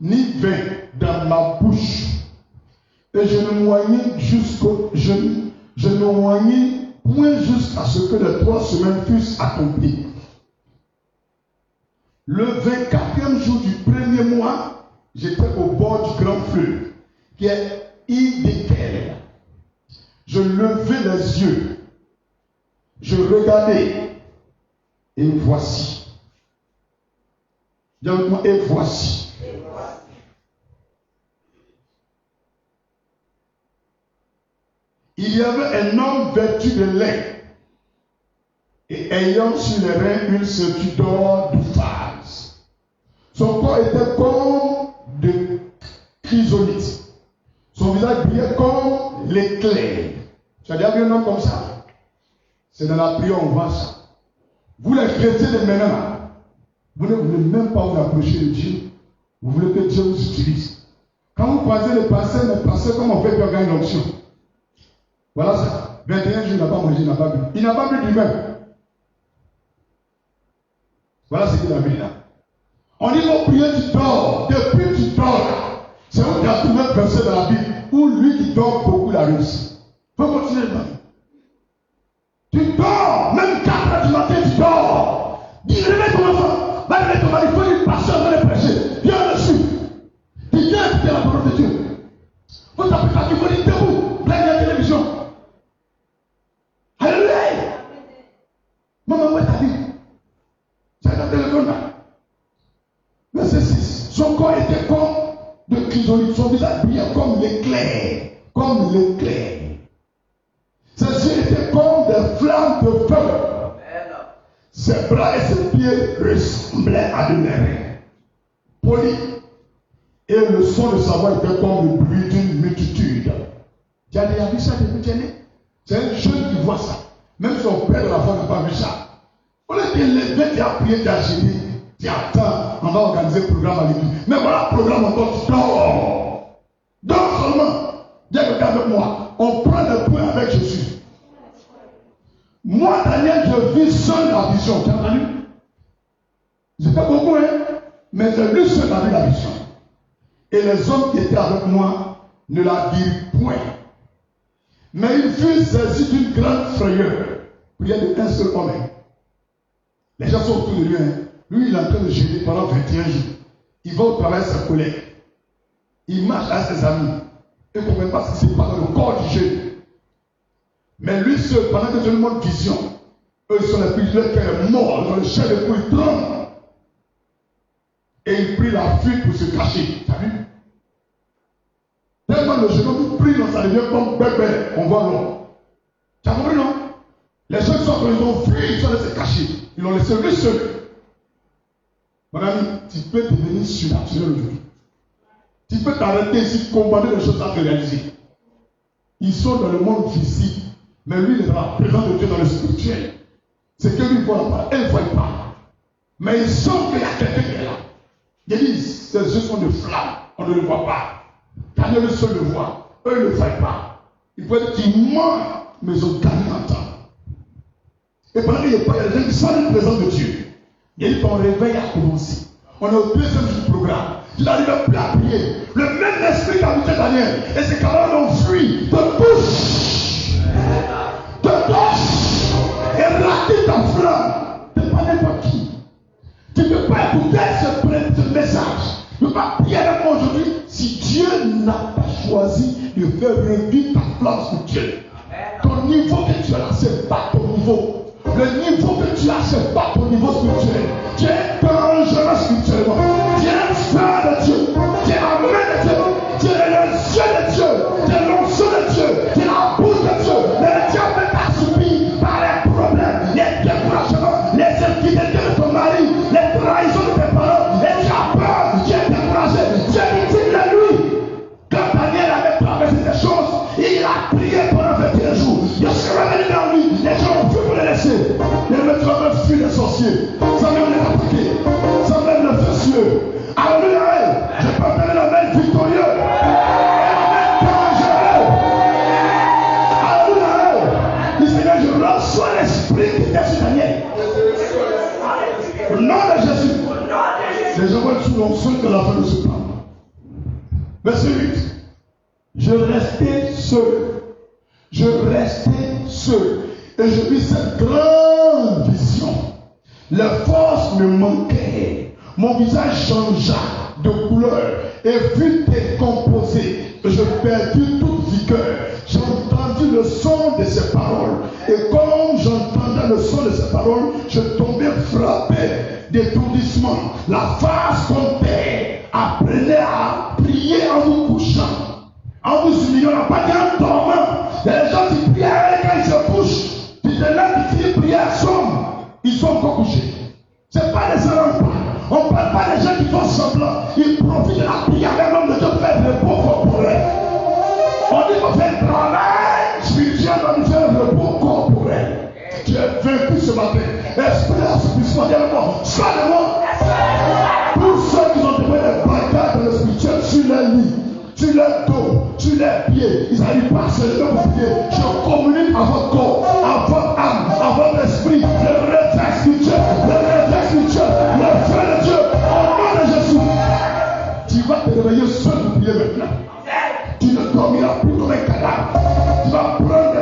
ni vin dans ma bouche. Et je ne moignais point jusqu'à ce que les 3 semaines fussent accomplies. Le 24e jour du 1er mois, j'étais au bord du grand fleuve, qui est Idékel. Je levai les yeux, je regardai, et voici. Dis avec moi, et voici. Il y avait un homme vêtu de lin et ayant sur les reins une ceinture d'or d'Ouphaz. Son corps était comme de chrysolite. Son visage brillait comme l'éclair. Tu as déjà vu un homme comme ça? C'est dans la prière on voit ça. Vous les chrétiens de maintenant, vous ne voulez même pas vous approcher de Dieu. Vous voulez que Dieu vous utilise. Quand vous croisez les pasteurs comme on fait pour gagner l'onction. Voilà ça. 21 jours, il n'a pas mangé, il n'a pas bu. Il n'a pas bu du vin. Voilà ce qu'il a mis là. On dit qu'on prier, tu dors. Depuis tu dors là. C'est où il y a trouvé un verset dans la Bible où lui qui dort beaucoup la réussi. Il faut continuer là. Tu dors, même 4 heures du matin, tu dors. Dis, réveille ton enfant. Va réveiller ton mari, il faut une passion dans les prêcher. Viens dessus. Tu viens écouter la parole de Dieu. Il faut t'appeler il faut dire debout. Blague la télévision. Alléluia. Maman, où est ta vie? C'est dans le téléphone là. Verset 6. Son corps était comme de chrysolite. Son visage brillait comme l'éclair. Comme l'éclair. Ses yeux étaient comme des flammes de feu. Ses bras et ses pieds ressemblaient à de l'airain poli. Et le son de sa voix était comme le bruit d'une multitude. Tu as déjà vu ça depuis que tu es né? C'est un jeune qui voit ça. Même son père de la foi n'a pas vu ça. On est élevé, tu as prié, tu as gêné. Tu attends, on va organiser le programme à l'église. Mais voilà le programme encore, tu dors. Dors seulement. Viens regarder avec moi. On prend le point avec Jésus. Moi, Daniel, je vis seul la vision. Tu as entendu? Je fais beaucoup, hein? Mais je vis seul la vision. Et les hommes qui étaient avec moi ne la dirent point. Mais il fut saisi d'une grande frayeur. Prière d'un seul homme. Les gens sont autour de lui. Hein? Lui, il est en train de gêner pendant 21 jours. Il va au travail avec ses collègues. Il marche avec ses amis. Il ne comprend pas ce qui se passe dans le corps du jeûne. Mais lui seul, pendant que Dieu lui montre vision, eux ils sont les plus leur cœur est mort, ils ont le chair de fou, ils tremblent. Et il prit la fuite pour se cacher. Tu as vu? Tellement le jeune homme prie, ça devient comme bébé, on voit l'homme. Tu as compris, non? Les gens qui sont ils ont fui, ils sont laissés cacher. Ils l'ont laissé lui seul. Mon ami, tu peux devenir surnaturel aujourd'hui. Tu peux t'arrêter ici, combattre les choses à te réaliser. Ils sont dans le monde physique, mais lui, il est dans la présence de Dieu dans le spirituel. C'est que lui, il voit la parole, elle ne voit pas. Mais il sent qu'il y a quelqu'un qui est là. Il dit, ses yeux sont de flammes, on ne le voit pas. Daniel le seul le voit, eux ne le voient pas. Il faut être qu'il ment, mais ils ont gagné en temps. Et pendant qu'il n'y a pas, il y a des gens qui sont dans la présence de Dieu. Il dit, ton réveil a commencé. On est au deuxième jour du programme. Tu n'arrives plus à prier. Le même esprit qui a habité Daniel. Et ses camarades ont fui. Te touche. Te touche. Et ratisse ta flamme. Tu n'es pas n'importe qui. Tu ne peux pas écouter ce message. Tu ne peux pas prier avec moi aujourd'hui si Dieu n'a pas choisi de faire revivre ta flamme spirituelle. Ton niveau que tu as là, ce n'est pas ton niveau. Le niveau que tu as, ce n'est pas ton niveau spirituel. Tu es dangereux spirituellement. Tu es un frère de Dieu. Tu es la main de Dieu. Tu es les yeux de Dieu. Tu es l'onction de Dieu. Tu es la bouche de Dieu. Mais le diable t'a subi par les problèmes, les découragements, les infidélités de ton mari, les trahisons de tes parents. Et tu as peur. Tu es découragé. Tu es victime de lui. Quand Daniel avait traversé ces choses, il a prié pendant 21 jours. Il s'est revenu dans lui. Les gens ont pu pour le laisser. Les maîtres ont fui les sorciers. Sans même les attaquer. Sans même le feu sur eux. Alléluia. Je peux donner la main victorieux. Alléluia. Le Seigneur, je reçois l'esprit qui était sur Daniel. Au nom de Jésus. Les gens vont être sous l'onction de la fin de ce plan. Verset 8. Je restais seul. Je restais seul. Et je vis cette grande vision. Les forces me manquaient. Mon visage changea de couleur et fut décomposé. Et je perdis toute vigueur. J'entendis le son de ses paroles. Et comme j'entendais le son de ses paroles, je tombais frappé d'étourdissement. La face comptait. Apprenez à prier en vous couchant. En vous humiliant, on n'a pas dit en dormant. Il y a des gens qui prient quand ils se couchent. Puis des gens qui disent prière somme. Ils sont encore couchés. Ce n'est pas des enfants. On ne parle pas des gens qui font semblant. Ils profitent de la prière avec l'homme de Dieu pour faire le repos corporel. On dit qu'on fait un travail spirituel dans le faire le repos corporel. Tu es vaincu ce matin. Esprit d'assouplissement, dis-moi, sois de moi. Tous ceux qui ont trouvé des bagarres dans le spirituel sur les lits, sur les dos, sur les pieds, ils n'arrivent pas à se lever pour prier. Je communique à votre corps, à votre âme, à votre esprit, le réveil spirituel, le réveil spirituel. réveiller seul pour prier maintenant. Tu ne dormiras plus comme un cadavre. Tu vas prendre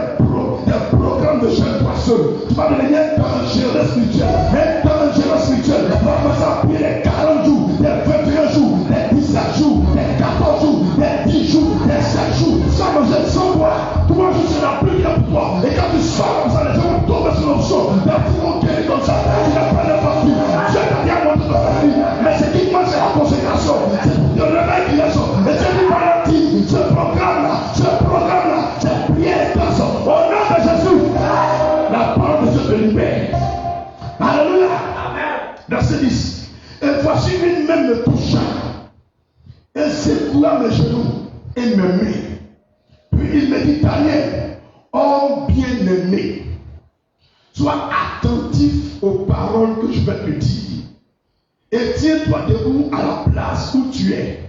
des programmes de jeûne toi seul. Tu vas devenir un dangereux spirituel. Un dangereux spirituel. Tu vas commencer à prier les 40 jours, les 21 jours, les 17 jours, les 14 jours, les 10 jours, les 7 jours. Sans manger, sans boire. 3 jours sera plus bien pour toi. Et quand tu sors comme ça, les gens vont tomber sur le sol. Les filles vont guérir comme ça. Tu n'as pas de famille. Dieu t'a bien montré ta famille. Mais ce qui manque, c'est la consécration. C'est le réveil qui est sorti. Et c'est lui par dit, ce programme-là, c'est prière et personne. Au nom de Jésus, la parole de Dieu te libère. Alléluia. Verset 10. Et voici une main me toucha. Et secoua mes genoux et mes mains. Puis il me dit, Daniel, homme bien-aimé, sois attentif aux paroles que je vais te dire. Et tiens-toi debout à la place où tu es.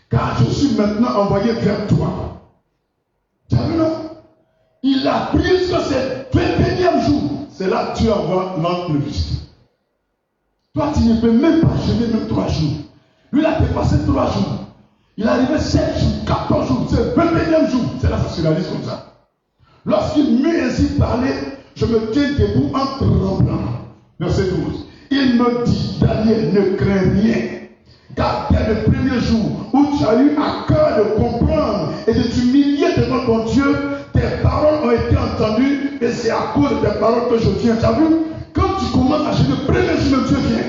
Car je suis maintenant envoyé vers toi. Tu as vu, non? Il a prié jusqu'à ce 21e jour. C'est là que Dieu envoie l'ange le visiter. Toi, tu ne peux même pas jeûner même 3 jours. Lui, il a dépassé 3 jours. Il est arrivé 7 jours, 14 jours. C'est le 21e jour. C'est là que ça se réalise comme ça. Lorsqu'il m'eut ainsi parlé, je me tiens debout en tremblant. Verset 12. Il me dit, Daniel, ne crains rien. Car dès le premier jour où tu as eu à cœur de comprendre et de t'humilier devant ton Dieu, tes paroles ont été entendues et c'est à cause de tes paroles que je viens. Tu as vu? Quand tu commences à jeûner, le premier jour, Dieu vient.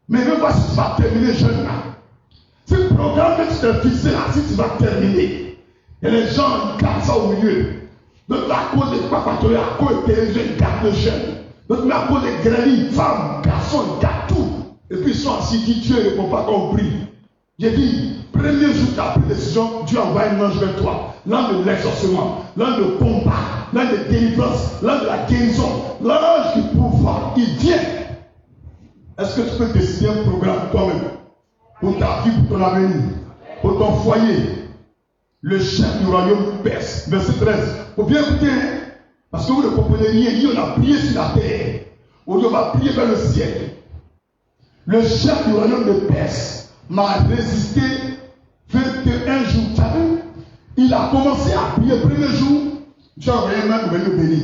Mais ne vois si tu vas terminer jeûne là. Si le programme que tu t'es fixé là, si tu vas terminer, et les gens gardent ça au milieu. Donc à cause de quoi, à cause des jeunes, gardent le jeûne. Donc à cause des grêlines, femmes, garçons, ils gardent tout. Et puis ils sont assis, dit Dieu ne répond pas compris. J'ai dit, premier jour tu as pris décision, Dieu envoie un ange vers toi. L'ange de l'exorcement, l'ange de combat, l'ange de délivrance, l'ange de la guérison, l'ange du pouvoir, il vient. Est-ce que tu peux décider un programme toi-même pour ta vie, pour ton avenir, pour ton foyer? Le chef du royaume Perse, verset 13. Il faut bien écouter, parce que vous ne comprenez rien. Il on a prié sur la terre. Aujourd'hui, on va prier vers le ciel. Le chef du royaume de Perse m'a résisté 21 jours. Tu as vu? Il a commencé à prier le premier jour. Dieu a envoyé un homme pour venir le bénir.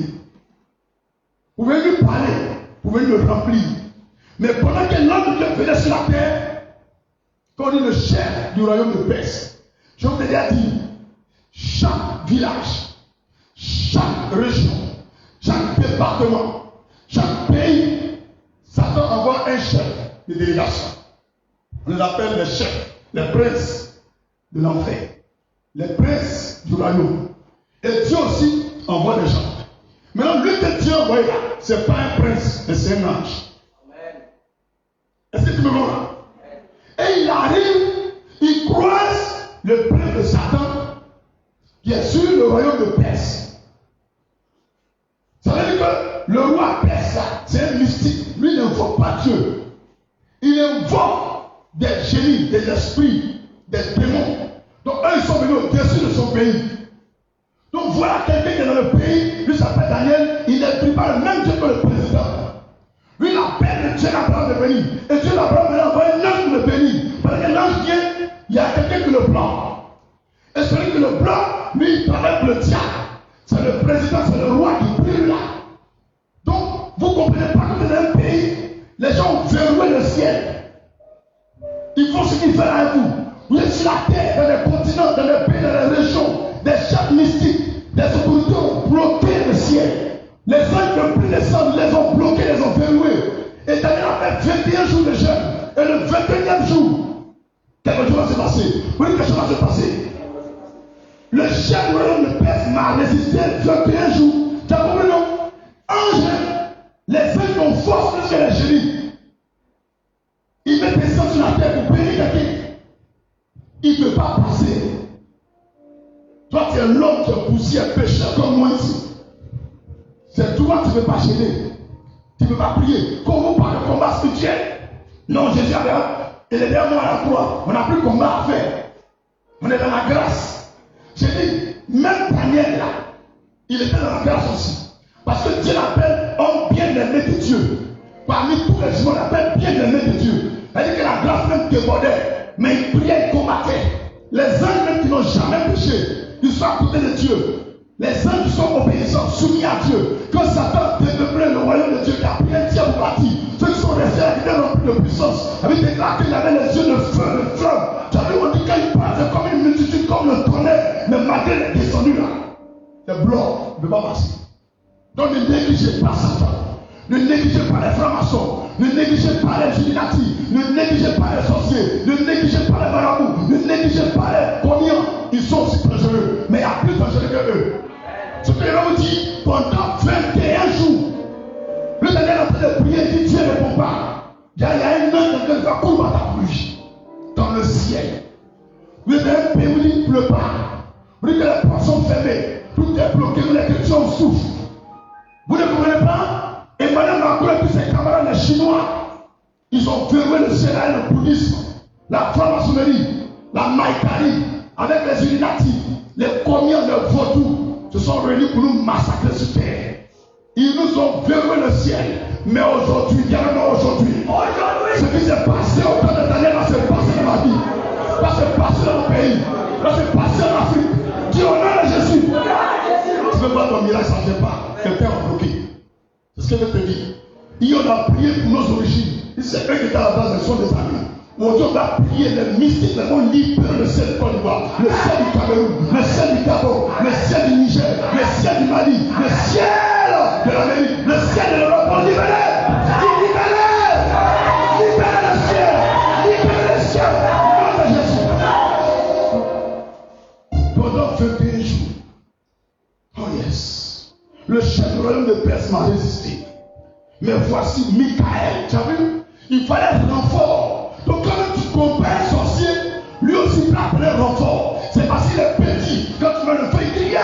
Vous pouvez lui parler, vous pouvez le remplir. Mais pendant que l'homme de Dieu venait sur la terre, quand on dit le chef du royaume de Perse, je vous ai déjà dit, chaque village, chaque région, chaque département, chaque pays, Satan envoie un chef de délégation. On les appelle les chefs, les princes de l'enfer, les princes du royaume. Et Dieu aussi envoie des gens. Maintenant, lui que Dieu envoie là, ce n'est pas un prince, mais c'est un ange. Est-ce que tu me vois là? Et il arrive, il croise le prince de Satan qui est sur le royaume de Perse. Ça veut dire que le roi Perse, c'est un mystique. Lui n'invoque pas Dieu. Il invoque des génies, des esprits, des démons. Donc eux, ils sont venus au-dessus de son pays. Donc voilà quelqu'un qui est dans le pays, lui s'appelle Daniel, il est pris par le même Dieu que le président. Lui, il appelle Dieu d'Abraham de bénir. Et Dieu d'Abraham a envoyé un ange pour le bénir. Parce que l'ange vient, il y a quelqu'un qui le blanc. Et celui qui le blanc, lui, il travaille pour le diable. C'est le président, c'est le roi qui prie là. Donc, vous ne comprenez pas que dans un pays, les gens ont verrouillé le ciel. Ils font ce qu'ils veulent avec vous. Vous êtes sur la terre, dans les continents, dans les pays, dans les régions, des chefs mystiques, des autorités ont bloqué le ciel. Les anges qui ont pris les sangs, les ont bloqués, les ont verrouillés. Et Daniel a fait 21 jours de jeûne. Et le 21e jour, quelque chose va se passer. Oui, quelque chose va se passer. Le chef du royaume de Perse m'a résisté 21 jours. Tu as compris, non? Ange, les anges ont force plus que les génies. Ils mettent des sangs sur la terre pour bénir quelqu'un. Il ne peut pas passer. Toi, tu es l'homme qui est poussière, pécheur comme moi ici. C'est toi, tu ne peux pas gêner. Tu ne peux pas prier. Quand on parle de combat spirituel, non, Jésus avait il est derrière moi à la croix. On n'a plus de combat à faire. On est dans la grâce. J'ai dit, même Daniel là, il était dans la grâce aussi. Parce que Dieu l'appelle homme bien-aimé de Dieu. Parmi tous les gens, on l'appelle bien-aimé de Dieu. Elle dit que la grâce même débordaient, mais ils priaient, ils combattaient. Les anges même qui n'ont jamais péché, ils sont à côté de Dieu. Les anges qui sont obéissants, soumis à Dieu. Quand Satan développait le royaume de Dieu, il a pris un diable bâti. Ceux qui sont restés là, qui étaient remplis de puissance, avaient déclaré qu'il avait les yeux de feu, de flamme. Tu as vu, on dit quand il passe, c'est comme une multitude, comme le tonnerre. Mais malgré les descendus là, les blancs ne peuvent pas passer. Donc ne négligez pas Satan. Ne négligez pas les francs-maçons. Ne négligez pas les Illuminati. Ne négligez pas les sorciers. Ne négligez pas les marabouts. Ne négligez pas les commiens. Ils sont aussi dangereux. Mais il y a plus dangereux que eux. Ce que je vais vous dire, pendant 21 jours, le Seigneur est en train de prier, il dit Dieu ne répond pas. Il y a un ange qui va couler dans ta pluie, dans le ciel. Vous êtes un pays où il ne pleut pas. Vous dites que les portes sont fermées. Tout est bloqué, les chrétiens souffrent. Vous ne comprenez pas? Et Madame Macron et tous ses camarades, les Chinois, ils ont verrouillé le ciel avec le bouddhisme, la franc-maçonnerie, la maïkari, avec les Illuminati, les commiens de vaudou. Se sont réunis pour nous massacrer sur terre. Ils nous ont verrouillé le ciel. Mais aujourd'hui, bien aujourd'hui, ce qui s'est passé au temps de Daniel, va se passer dans ma vie, va se passer dans mon pays, va se passer en Afrique. Dis au nom de Jésus. Tu ne veux pas ton miracle, ça ne vient pas. Quelqu'un a bloqué. C'est ce que je te dis. Il en a prié pour nos origines. C'est eux qui étaient à la base, ils sont des amis. Aujourd'hui, on va prier les mystiques, les mots libérés, le ciel du Côte d'Ivoire, le ciel du Cameroun, le ciel du Gabon, le ciel du Niger, le ciel du Mali, le ciel de l'Amérique, le ciel de l'Europe. On libérez, libérez le ciel, libérez le ciel, au nom de Jésus. Pendant 21 jours, oh yes, le chef du royaume de Perse m'a résisté. Mais voici Michael, tu as vu? Il fallait un renfort. Donc quand tu compares un sorcier, lui aussi il a appelé un renfort. C'est parce qu'il est petit. Quand tu vas le faire, il dit viens,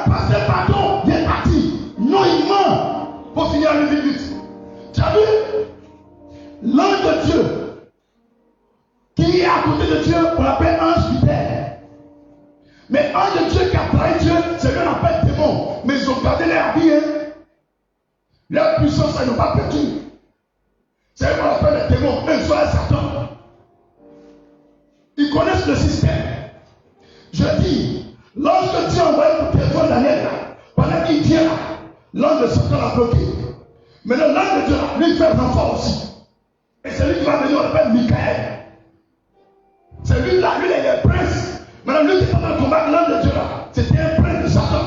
passe le bâton, viens parti. Non, il ment. Pour finir le vite. Tu as vu? L'ange de Dieu, qui est à côté de Dieu, on l'appelle ange fidèle. Mais ange de Dieu qui a trahi Dieu, c'est lui qu'on appelle démon. Mais ils ont gardé leur vie. Leur puissance, ils n'ont pas perdu. C'est eux qu'on appelle les démons, eux, ils sont un Satan. Ils connaissent le système. Je dis, l'ange de Dieu envoyé pour téléphone Daniel là, pendant qu'il vient là, l'ange de Satan l'a bloqué. Mais l'ange de Dieu là, lui, il fait un renfort aussi. Et c'est lui qui va venir, on l'appelle Michael. C'est lui là, lui, il est prince. Maintenant, lui qui est en train de combattre l'ange de Dieu là, c'était un prince de Satan.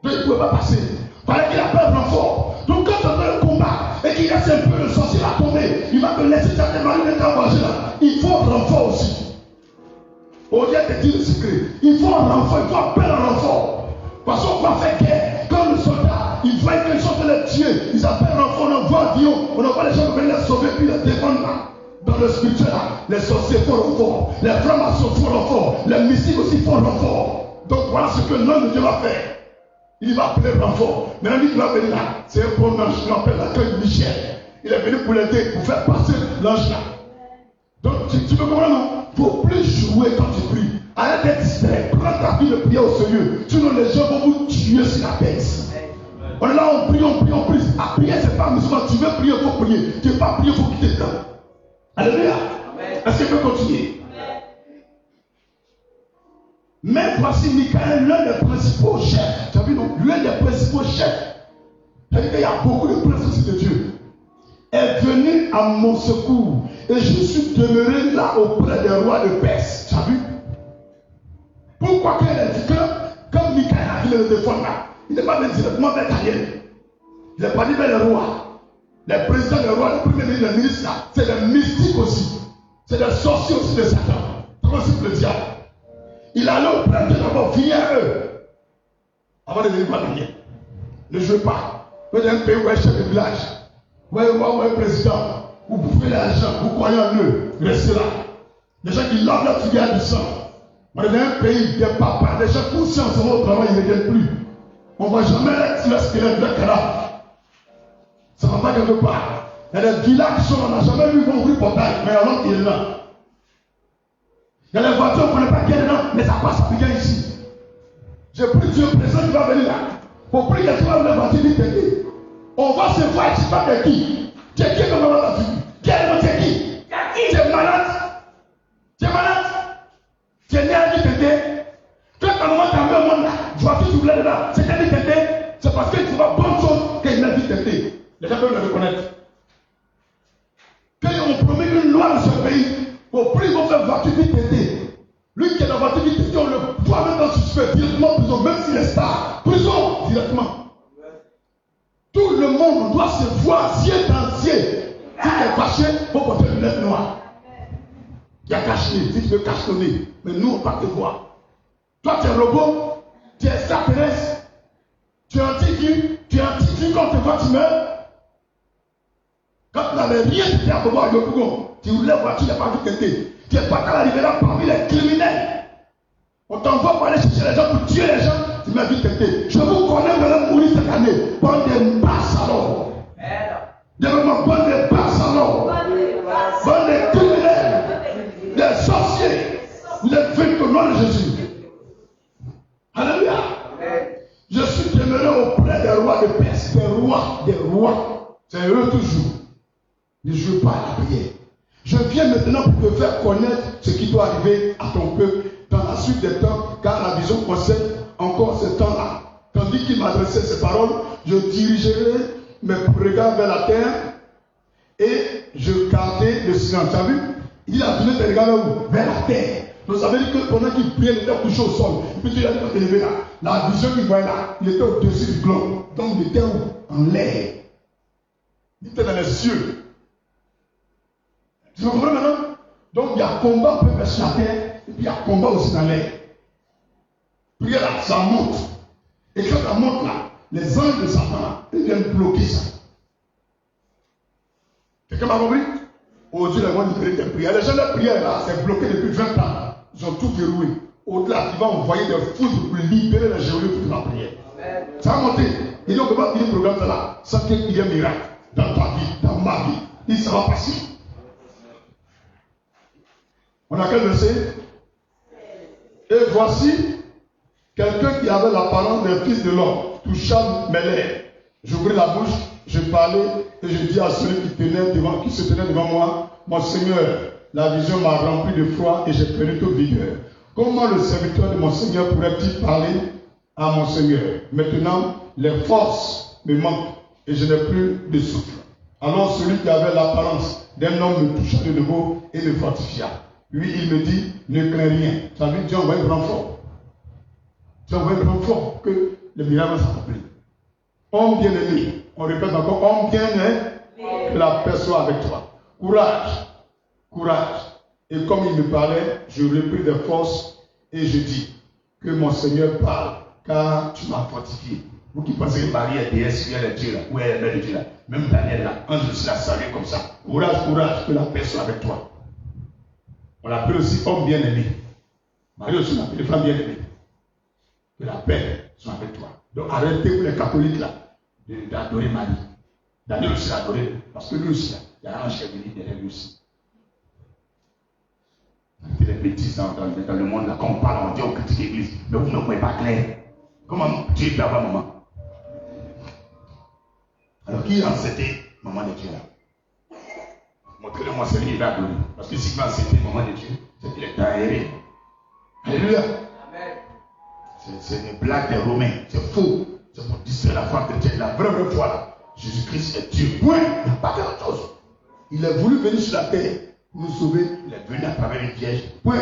Donc il ne pouvait pas passer. Pendant qu'il appelle un renfort. Donc quand on fait le combat et qu'il laisse un peu le sorcier va tomber, il va te laisser ta marie de manger là. Il faut un renfort aussi. Au lieu de dire le secret, il faut un renfort, il faut appeler un renfort. Parce qu'on va faire guerre. Quand le soldat, il voit qu'ils sont en train de tuer, ils appellent un renfort, on envoie un avion, on envoie les gens qui viennent les sauver puis les défendre là. Dans le spirituel là, les sorciers font renfort, les francs-maçons font renfort, les mystiques aussi font renfort. Donc voilà ce que l'homme de Dieu va faire. Il va appeler le renfort. Maintenant, lui qui va venir là, c'est un bon ange, il l'appelle l'accueil Michel. Il est venu pour l'aider, pour faire passer l'ange là. Donc, tu peux comprendre, non? Il ne faut plus jouer quand tu pries. Arrête d'être distrait. Prends ta vie de prière au sérieux. Sinon, les gens vont vous tuer sur la baisse. On est là, on prie. À prier, c'est pas musulman. Tu veux prier, il faut prier. Tu ne veux pas prier, il faut quitter le temps. Alléluia. Est-ce qu'il peut continuer? Mais voici Michael, l'un des principaux chefs. Tu as vu, donc, l'un des principaux chefs. C'est-à-dire qu'il y a beaucoup de princes aussi de Dieu. Est venu à mon secours. Et je suis demeuré là auprès des rois de Perse. Tu as vu? Pourquoi qu'elle a dit que, comme Michael a dit le défendre là, il n'est pas venu directement vers Daniel. Il n'est pas dit vers les rois. Les présidents des rois, le premier ministre, les ministres là, c'est des mystiques aussi. C'est des sorciers aussi de Satan. C'est aussi le diable. Il allait auprès d'eux d'abord, viens à eux. Avant de venir voir Daniel. Ne jouez pas. Vous êtes un pays où un chef de village, où un président, où vous pouvez l'argent, vous croyez en eux, restez là. Les gens qui lavent leur filière du sang. On est dans un pays des papas, des gens conscients sont au travail, ils ne viennent plus. On ne va jamais être le squelette de cadavre. Ça ne va pas quelque part. Il y a des villages qui sont, on n'a jamais vu qu'on ouvrir portail, mais alors il est là. Il y a les voitures, on ne connaît pas qui est dedans, mais ça passe bien ici. J'ai pris Dieu présent qui va venir là. Pour prier que tu vas la voiture, dit t'es qui? On va se voir, tu vas t'es qui? T'es qui comme on va la vie? Quel nom t'es qui? Les gens peuvent le reconnaître. Quand on promet une loi dans ce pays, au plus ils vont faire voiture vite aider. Lui qui est dans la voiture vite aider, on le voit même dans ce suspect, directement en prison, même s'il est star. Prison, directement. Tout le monde doit se voir ciel entier. Si tu es fâché, il faut porter une lettre noire. Il y a caché, si tu veux cachetonner. Mais nous, on va te voir. Toi, tu es robot, tu es extraterrestre, tu es anti-Dieu, quand tu vois, tu meurs. Quand tu n'avais rien de faire pour voir le bougon, tu voulais voir, tu n'as pas vu t'aider. Tu n'es pas qu'à l'arrivée là parmi les criminels. On t'envoie pour aller chercher les gens, pour tuer les gens, tu m'as vu t'aider. Je vous connais, vous allez mourir cette année. Bande de bassalons. Devant bande de bassalons. Bande de criminels. Des sorciers. Vous êtes venus au nom de Jésus. Alléluia. Je suis demeuré auprès des rois de Perse. Des rois. C'est eux toujours. Ne joue pas à la prière. Je viens maintenant pour te faire connaître ce qui doit arriver à ton peuple dans la suite des temps, car la vision concerne encore ce temps-là. Tandis qu'il m'adressait ces paroles, je dirigerai mes regards vers la terre et je gardai le silence. Tu as vu? Il a tourné tes regards vers la terre. Vous savez que pendant qu'il priait, il était couché au sol. Puis il a dit élevé là. La vision qu'il voyait là, il était au-dessus du globe. Donc il était en l'air. Il était dans les cieux. Tu comprends maintenant? Donc il y a combat un peu sur la terre, et puis il y a combat aussi dans l'air. Prière là, ça monte. Et quand ça monte là, les anges de Satan, ils viennent bloquer ça. Quelqu'un m'a compris? Aujourd'hui, les gens libérés des prières. Les gens de prière là, c'est bloqué depuis 20 ans. Ils ont tout verrouillé. Au-delà, il va envoyer des foudres pour libérer les géologues pour la prière. Ça va monter. Et donc, on va finir le programme là, sans qu'il y ait un miracle dans ta vie, dans ma vie. Et ça va passer. On a quel verset? Et voici, quelqu'un qui avait l'apparence d'un fils de l'homme toucha mes lèvres. J'ouvris la bouche, je parlais et je dis à celui qui se tenait devant moi, mon Seigneur, la vision m'a rempli de foi et j'ai perdu toute vigueur. Comment le serviteur de mon Seigneur pourrait-il parler à mon Seigneur? Maintenant, les forces me manquent et je n'ai plus de souffle. Alors celui qui avait l'apparence d'un homme me toucha de nouveau et me fortifia. Lui, il me dit, ne crains rien. Ça veut dire, Dieu envoie un renfort. Dieu envoie un renfort que le miracle s'accomplit. Homme bien-aimé, on répète encore, homme bien-aimé, que la paix soit avec toi. Courage, courage. Et comme il me parlait, je repris des forces et je dis que mon Seigneur parle, car tu m'as fortifié. Vous qui pensez que Marie est déesse, elle est Dieu là, où est la mère de Dieu là, même Daniel là, ange de la salue comme ça. Courage, courage, que la paix soit avec toi. On l'appelle aussi homme bien-aimé. Marie aussi l'appelle femme bien-aimée. Que la paix soit avec toi. Donc arrêtez pour les catholiques là d'adorer Marie. Daniel aussi l'a adoré. Parce que lui aussi, là, il y a un ange qui est venu derrière lui aussi. Arrêtez les bêtises dans le monde là. Quand on parle, on dit on critique l'église. Mais vous ne voyez pas clair. Comment Dieu peut avoir maman? Alors qui a enceinté maman de Dieu là? Montrez-le-moi celui qui va adorer. Parce que si vous enceinté maman de Dieu, c'est qu'il est aéré. Alléluia. C'est une blague des Romains. C'est faux. C'est pour distraire la foi chrétienne. La vraie foi là. Jésus-Christ est Dieu. Point. Il n'a pas fait autre chose. Il est voulu venir sur la terre nous sauver. Il est venu à travers une vierge. Point.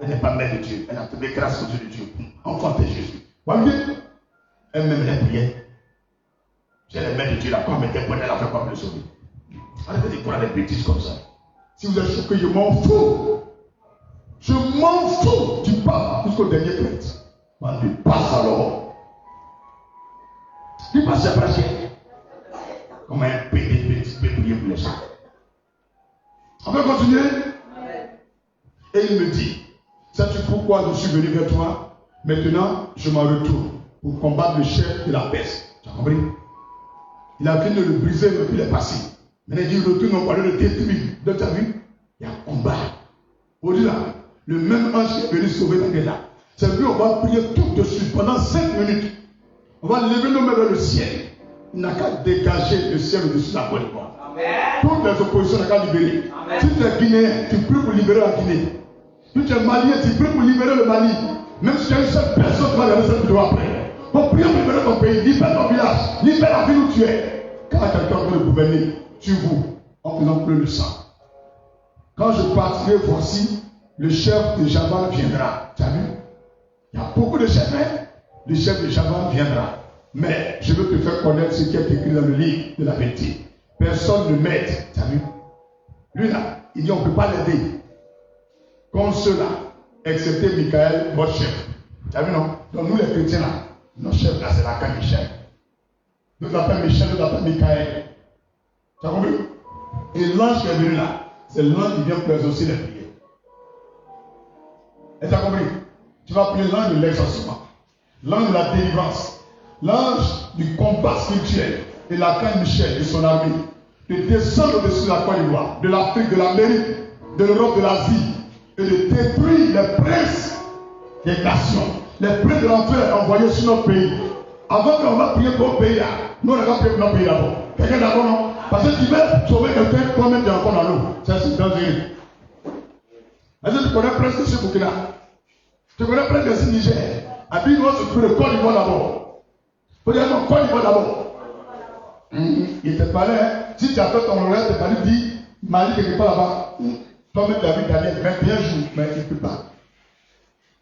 Elle n'est pas mère de Dieu. Elle a trouvé grâce aux yeux de Dieu. Enfant de Jésus. Voyez. Elle même les prières. Si elle est mère de Dieu, la croix mettait point, elle a fait quoi pour le sauver? Arrêtez de prendre des bêtises comme ça. Si vous êtes choqué, je m'en fous. Je m'en fous du pape jusqu'au dernier prêtre. Il passe alors. Il passe après ça. Comme un pédé prier pour les gens. On peut continuer? Et il me dit, sais-tu pourquoi je suis venu vers toi? Maintenant, je m'en retourne pour combattre le chef de la peste. Tu as compris? Il a fini de le briser, mais puis il est passé. Maintenant, il dit, retourne, on parlait de détruire. Donc, tu as vu? Il y a un combat. Au-delà, le même ange qui est venu sauver Daniel là. C'est lui, on va prier tout de suite pendant 5 minutes. On va lever nos mains vers le ciel. Il n'a qu'à dégager le ciel au-dessus de la bonne voie. Toutes les oppositions n'a qu'à libérer. Amen. Si tu es Guinéen, tu pries pour libérer la Guinée. Si tu es Malien, tu pries pour libérer le Mali. Même si tu as une seule personne, tu vas regarder cette vidéo après. Pour prier pour libérer ton pays, libère ton village, libère la ville où tu es. Quand quelqu'un veut gouverner sur vous, en faisant plus le sang. Quand je partirai, voici, le chef de Javan viendra. Tu as vu? Il y a beaucoup de chefs, hein? Le chef de Javan viendra. Mais je veux te faire connaître ce qui est écrit dans le livre de la vérité. Personne ne m'aide. Tu as vu? Lui là, il dit on ne peut pas l'aider. Comme ceux-là, excepté Michael, votre chef. Tu as vu, non? Donc nous les chrétiens là, notre chef là, c'est l'archange Michel. Nous l'appelons Michel, nous l'appelons Michael. Tu as compris? Et l'ange qui est venu là, c'est l'ange qui vient pour exaucer les prières. Et tu as compris? Tu vas appeler l'ange de l'exaucement, l'ange de la délivrance, l'ange du combat spirituel et l'archange Michel et son armée de descendre au-dessus de la Côte d'Ivoire, de l'Afrique, de l'Amérique, de l'Europe, de l'Asie et de détruire les princes des nations, les princes de l'enfer envoyés sur notre pays. Avant qu'on va prier pour notre pays là, nous on va prier pour notre pays d'abord. Quelqu'un d'abord non? Parce que tu veux sauver quelqu'un, toi-même tu es encore dans l'eau. C'est dangereux. Est-ce que tu connais presque ce Burkina? Tu connais presque ce Niger? Habille moi sur le Côte d'Ivoire d'abord. Faut dire non, Côte d'Ivoire d'abord. Il te parlait, hein? Si tu appelles ton oreille, tu te parlait, dis, Mali quelque part là-bas. Toi-même tu as vu Daniel 21 jours, mais il ne peut pas.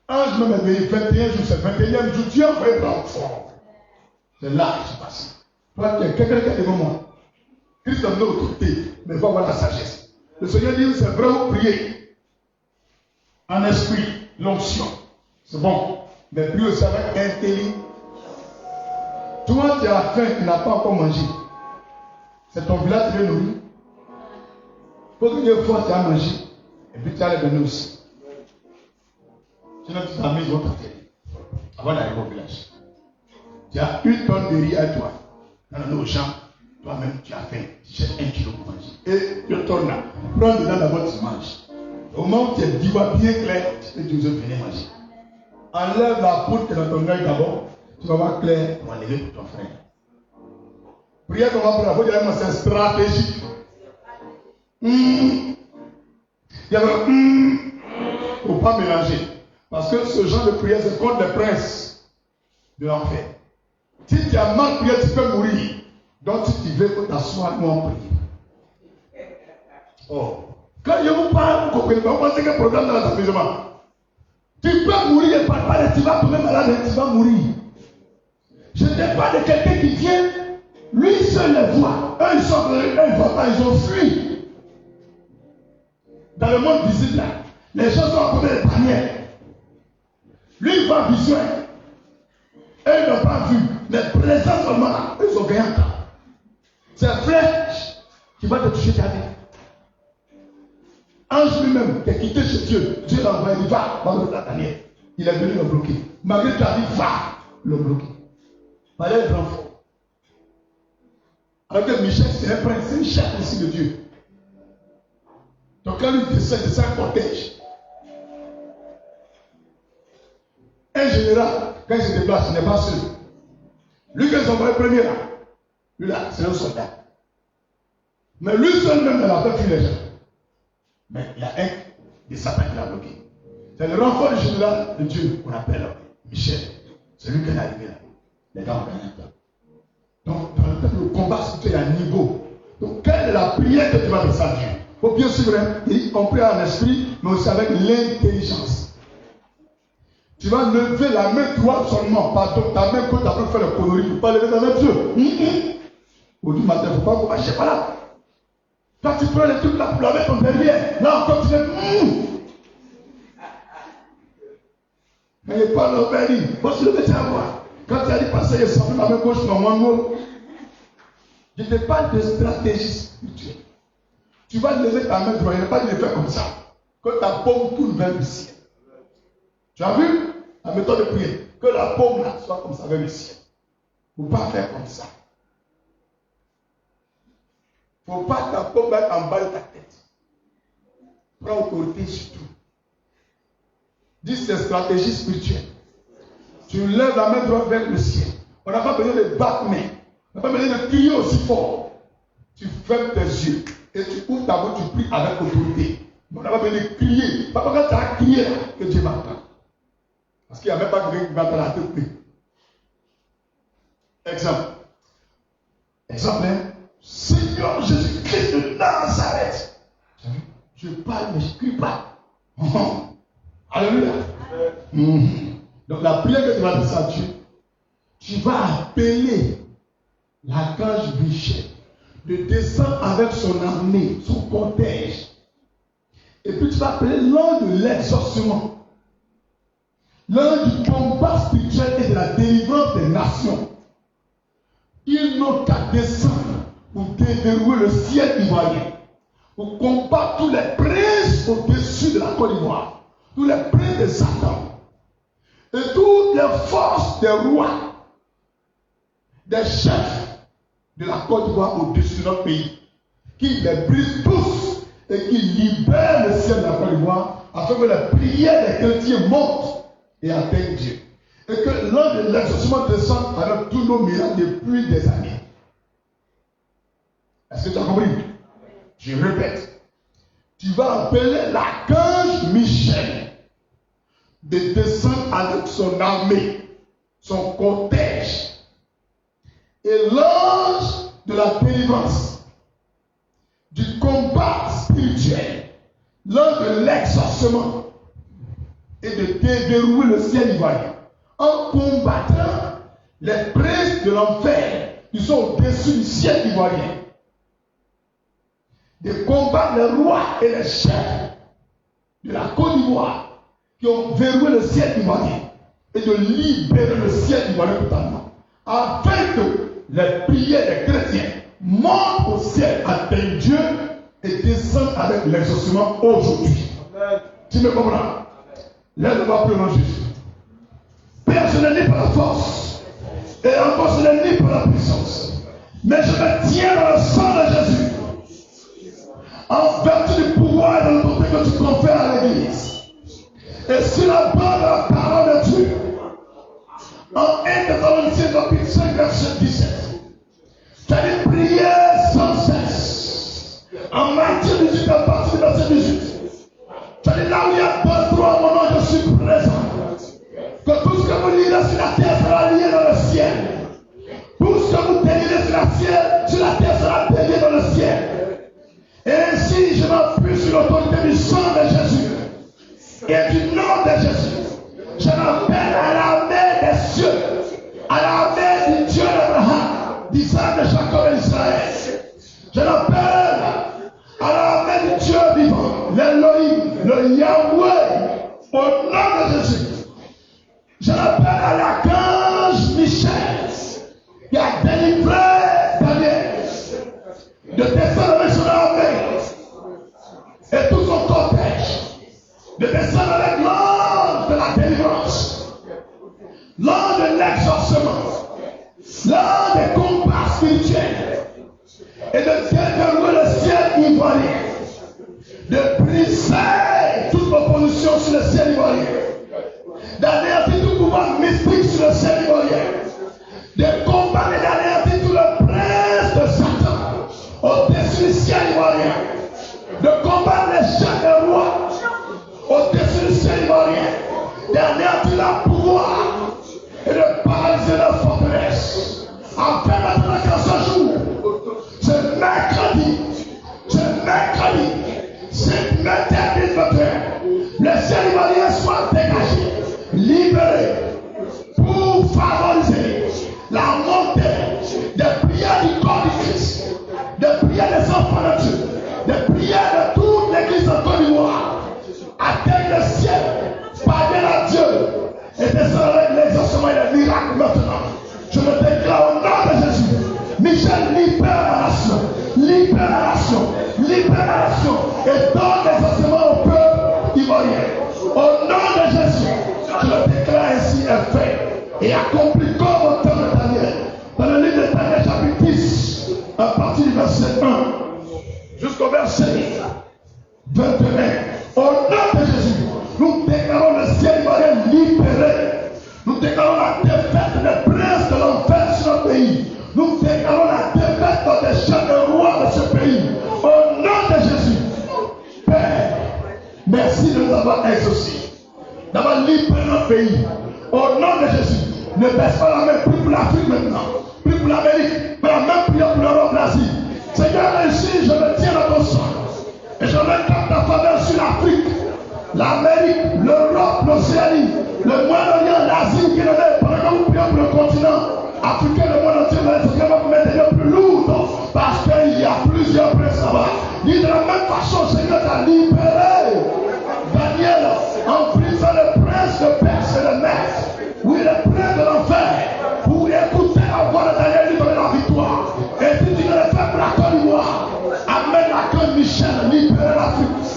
Ange même est venu 21 jours, c'est 21e jour, Dieu a envoyé l'enfant. C'est là que je passe. Toi, tu es quelqu'un qui est devant moi. Christ a donné l'autorité, mais il faut avoir la sagesse. Le Seigneur dit, c'est vrai, vous priez en esprit, l'onction. C'est bon. Mais priez aussi avec intelligence. Toi, tu as faim, tu n'as pas encore mangé. C'est ton village qui est nourri. Il faut que Dieu fasse, tu as mangé. Et puis tu as les donner aussi. Sinon, tu t'amuses, ils vont t'atterrir. Avant d'arriver au village. Tu as 1 tonne de riz à toi. Dans nos champs, toi-même, tu as faim. Tu cherches 1 kilo pour manger. Et tu tournes là. Prends dedans d'abord, tu manges. Au moment où tu es diva bien clair, tu peux toujours venir manger. Enlève la poudre qui est dans ton œil d'abord. Tu vas voir clair pour enlever pour ton frère. Prière qu'on va pour la faute, c'est stratégique. Il y a il ne faut pas mélanger. Parce que ce genre de prière, c'est contre les princes de l'enfer. Si tu as mal prié, tu peux mourir. Donc si tu veux, il faut t'asseoir, nous en prier. Oh. Quand je vous parle, vous comprenez pas, vous pensez qu'il y a un programme dans l'assemblement. Tu peux mourir et pas tu vas tomber malade et tu vas mourir. Je ne parle de quelqu'un qui vient, lui seul les voit. Eux, ils sont venus, eux, ils ne voient pas, ils ont fui. Dans le monde visible, là, les gens sont en train de bannières. Lui, il va vision. Eux, ils n'ont pas vu. Mais présent seulement là, ils ont gagné un temps. C'est flèche qui va te toucher ta vie. Ange lui-même qui est quitté chez Dieu. Dieu l'a envoyé, il va dans la tanière. Il est venu le bloquer. Malgré que tu as dit, va le bloquer. Fallait être grand fort. Alors que Michel, c'est un prince, c'est un chef ici de Dieu. Donc quand lui descend, c'est un cortège. Un général, quand il se déplace, il n'est pas seul. Lui, quand ils ont envoyé premier là, lui là, c'est un soldat. Mais lui seul même, il a fait fuir les gens. Mais il y a un des Satan qui l'a bloqué. C'est le renfort du général de Dieu qu'on appelle Michel. C'est lui qui est arrivé là. Les gars ont gagné un temps. Donc, dans le temps, le combat, c'est il y a un niveau. Donc, quelle est la prière que tu vas descendre? Il faut bien suivre, y compris en esprit, mais aussi avec l'intelligence. Tu vas lever la main droite seulement, pardon, ta main gauche, après faire le connerie, tu ne peux pas lever ta main Dieu. Aujourd'hui matin, il ne faut pas vous marcher par là. Toi, tu prends les trucs là pour laver ton derrière. Là encore, tu fais. Mais il parle au Béni. Faut se lever, c'est à voir. Quand tu as dit passer, il s'en fait la main gauche dans mon mot. Je te parle de stratégie spirituelle. Tu vas lever ta main droite, il n'y a pas de le faire comme ça. Que ta paume tourne vers le ciel. Tu as vu la méthode de prière? Que la paume là soit comme ça vers le ciel. Il ne faut pas faire comme ça. Il ne faut pas ta paume être en bas de ta tête. Prends autorité sur tout. Dis c'est stratégie spirituelle. Tu lèves la main droite vers le ciel. On n'a pas besoin de battre main. On n'a pas besoin de crier aussi fort. Tu fermes tes yeux et tu ouvres ta bouche, tu pries avec autorité. On n'a pas besoin de crier. Pas parce que tu as crié là que Dieu m'entend. Parce qu'il n'y a même pas quelqu'un qui va te la tête. Exemple. Exemple, hein? Seigneur Jésus-Christ de Nazareth. Je parle, mais je ne crie pas. Alléluia. Donc la prière que tu vas dire à Dieu, tu vas appeler l'archange Michel de descendre avec son armée, son cortège. Et puis tu vas appeler l'ange de l'exaucement, l'ange du combat spirituel et de la délivrance des nations. Ils n'ont qu'à descendre pour déverrouiller le ciel ivoirien, pour combattre tous les princes au-dessus de la Côte d'Ivoire, tous les princes de Satan, et toutes les forces des rois, des chefs de la Côte d'Ivoire au-dessus de notre pays, qui les brisent tous et qui libèrent le ciel de la Côte d'Ivoire afin que les prières des chrétiens montent et atteignent Dieu. Et que l'un de l'exaucement descende avec tous nos miracles depuis des années. Est-ce que tu as compris? Je répète. Tu vas appeler l'archange Michel de descendre avec son armée, son cortège, et l'ange de la délivrance, du combat spirituel, l'ange de l'exaucement, et de déverrouiller le ciel ivoirien en combattant les princes de l'enfer qui sont au-dessus du ciel ivoirien, de combattre les rois et les chefs de la Côte d'Ivoire qui ont verrouillé le ciel ivoirien et de libérer le ciel ivoirien totalement, afin que les prières des chrétiens montent au ciel, atteignent Dieu et descendent avec l'exaucement aujourd'hui. Tu me comprends? Lève-moi plus loin, Jésus. Père, ce n'est ni par la force, et encore ce n'est ni par la puissance, mais je me tiens dans le sang de Jésus, en vertu du pouvoir et de l'autorité que tu confères à l'Église. Et sur la base de la parole de Dieu, en 1 Thessaloniciens chapitre 5, verset 17, tu as dit prier sans cesse. En Matthieu 18, à partir du verset 18, tu as dit là où il y a 2, 3, mon nom, je suis présent. Que tout ce que vous lirez sur la terre sera lié dans le ciel. Tout ce que vous délirez sur la terre sera délié dans le ciel. Et ainsi, je m'appuie sur l'autorité du sang de Jésus et du nom de Jésus. Je m'appelle à l'armée des cieux, à l'armée du Dieu d'Abraham, d'Isaac, de Jacob et d'Israël. Je m'appelle à l'armée du Dieu vivant, l'Elohim, le Yahweh, au nom de Jésus. Je l'appelle à l'archange Michel, qui a délivré Daniel de descendre avec son armée et tout son cortège, de descendre avec l'ange de la délivrance, l'ange de l'exaucement, l'ange des combats spirituels, et de déverrouiller le ciel ivoirien, de briser toute opposition sur le ciel ivoirien, d'anéantir tout pouvoir mystique sur le ciel ivoirien, de combattre et d'anéantir tout le prince de Satan au-dessus du ciel ivoirien, de combattre les chefs des rois au-dessus du ciel ivoirien, d'anéantir leur pouvoir et de paralyser leur forteresse, afin maintenant qu'en ce jour, ce mercredi, cette maternité de terre, le ciel ivoirien soit dégagé, libéré, pour favoriser la montée des prières du corps du Christ, des prières des enfants de Dieu, des prières de toute l'église en Côte d'Ivoire, atteigne le ciel, parvienne à Dieu et descend avec l'exaucement et les miracles maintenant. Je le déclare au nom de Jésus. Michel, libère la nation, libère la nation, libère la nation et donne l'exaucement au peuple ivoirien. Au nom de Jésus, je le déclare ainsi est fait et accompli comme au temps de Daniel. Dans le livre de Daniel chapitre 10, à partir du verset 1 jusqu'au verset 21. Au nom de Jésus, nous déclarons le ciel ivoirien libéré. Nous déclarons la défaite des princes de l'enfer sur notre pays. Nous déclarons la défaite des chefs de rois de ce pays. Au nom de Jésus, Père, merci de nous avoir exaucés, d'avoir libéré notre pays. Au nom de Jésus, ne baisse pas la main plus pour l'Afrique maintenant, plus pour l'Amérique, mais la même prière pour l'Europe, l'Asie. Seigneur, ici, je me tiens dans ton sang. Et je réclame ta faveur sur l'Afrique, l'Amérique, l'Europe, l'Océanie, le Moyen-Orient, l'Asie, qui est pendant que vous priez pour le continent africain, le monde entier, Seigneur va vous mettre des lieux plus lourds parce qu'il y a plusieurs princes là-bas. Dis de la même façon, Seigneur t'a libéré Daniel en prison, le prince de Perse et de Mède. Oui, le prince de l'enfer. Pour écouter la voix de Daniel, lui donner la victoire. Et si tu ne le fais pour la Côte d'Ivoire, amène la Côte Michel, libérer l'Afrique,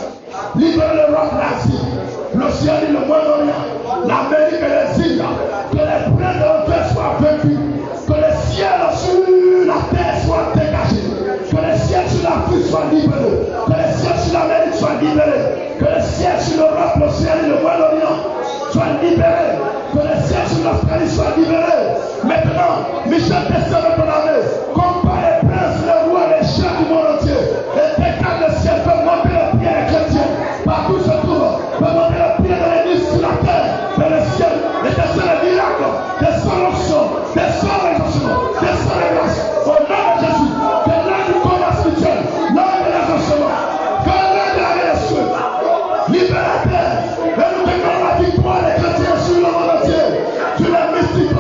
libérer l'Europe, l'Asie, l'Océanie, le Moyen-Orient, l'Amérique et les îles. Que les princes de l'enfer soient vaincus. Que le ciel sur la terre soit dégagé. Que le ciel sur l'Afrique soit libéré. Que le ciel sur l'Amérique soit libéré. Que le ciel sur l'Europe, l'Océanie, le Moyen-Orient soit libéré. Que le ciel sur l'Australie soit libéré. Maintenant, Michel descend de ton armée. Combat les princes, les rois, les chefs du monde entier. Et décale le ciel, fait monter le pied des chrétiens. Partout se trouve, fait monter le pied de l'église sur la terre. Mais le ciel, et descend le miracle, descend l'onction, descend l'exaucement, descend les grâces. Au nom de Jésus, que l'un du combat spirituel, l'un de l'exaucement, que l'un de la réaction, libère la terre. Et nous déclarons la victoire des chrétiens sur le monde entier, sur les mystiques,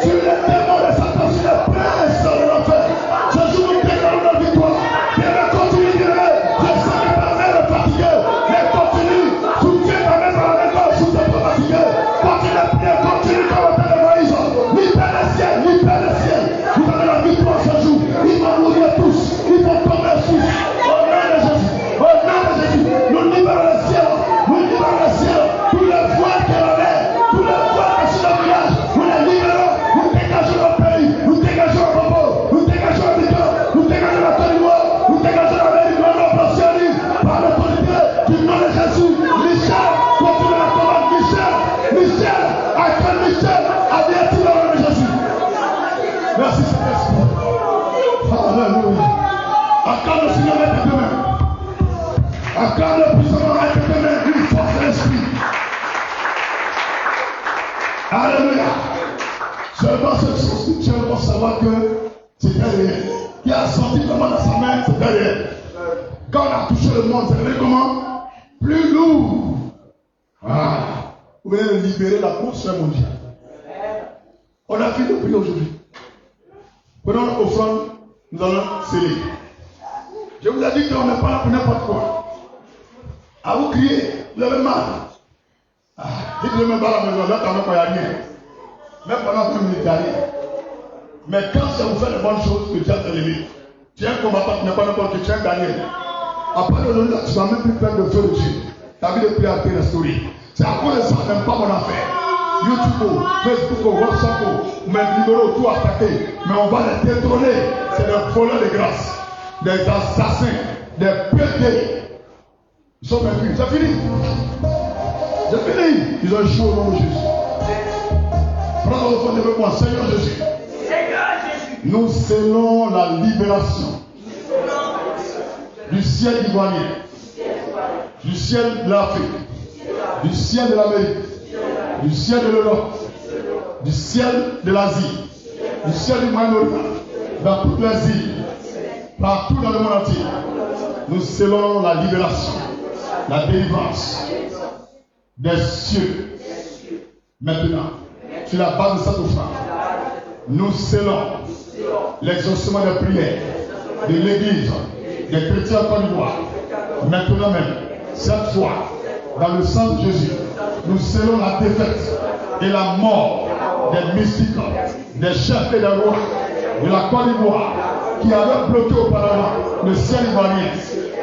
sur les démons de Satan, sur les princes de l'enfer. Ce jour, nous déclarons la victoire. Et nous continuons de dire, je sens que ta mère est fatiguée. Mais continue, soutiens ta mère par la main, sous tes pas fatigués. Continue à prier, continue comme au temps de Moïse. Libère le ciel, libère le ciel. Vous avez la victoire ce jour. Ils vont mourir tous, ils vont tomber tous. Au nom de Jésus, au nom de Jésus, nous libérons le ciel, nous libérons le ciel. Tous les voiles qui sont là, tous les voiles qui sont dans le village, nous les libérons, nous dégageons le pays, nous dégageons le repos, nous dégageons le Niger, nous dégageons la Côte d'Ivoire, nous dégageons l'Amérique, l'Europe, l'Océanie, par l'autorité du nom de Jésus. Michel, continue la commande, Michel, accorde Michel, avertis le nom de Jésus. Merci Saint-Esprit. Alléluia. Accorde le Seigneur avec tes mains. Accorde le puissant avec tes mains, une force de l'esprit. Alléluia. Seulement ceux qui sont spirituels vont savoir que c'est derrière. Qui a senti comment dans sa main, c'est derrière. Quand on a touché le monde, c'est devenu comment? Plus lourd. Ah. Vous venez de libérer la course mondiale. On a fini de prier aujourd'hui. Prenons notre offrande, nous allons sceller. Je vous ai dit qu'on n'est pas là pour n'importe quoi. À vous crier, vous avez mal. Ah, dites-le même pas à la maison, là, t'en as pas, il n'y a rien. Même pendant 20 minutes, il n'y a rien. Mais quand ça vous fait de bonnes choses, le diable te limite. Tu es un combattant, tu n'es pas n'importe qui, tu es un gagné. Après le là, tu ne vas même plus perdre le feu de Dieu. Ta vie de prière a été restaurée. C'est à cause de ça, même pas mon affaire. YouTube, Facebook, WhatsApp, mes numéros, tout attaqué. Mais on va les détrôner. C'est des voleurs de grâce, des assassins, des pédés. Ils sont vaincus. C'est fini. C'est fini. Ils ont échoué au nom de Jésus. Prends le fond de moi, Seigneur Jésus. Nous scellons la libération du ciel ivoirien, du ciel de l'Afrique, du ciel de l'Amérique, du ciel de l'Europe, du ciel de l'Asie, du ciel du Moyen-Orient, dans toutes les îles, partout dans le monde entier. Nous scellons la libération, la délivrance des cieux. Maintenant, sur la base de cette offrande, nous scellons l'exaucement des prières de l'Église, des chrétiens en Côte d'Ivoire. Maintenant même, cette fois, dans le sang de Jésus, nous scellons la défaite et la mort des mystiques, des chefs et des rois de la Côte d'Ivoire qui avaient bloqué auparavant le ciel ivoirien,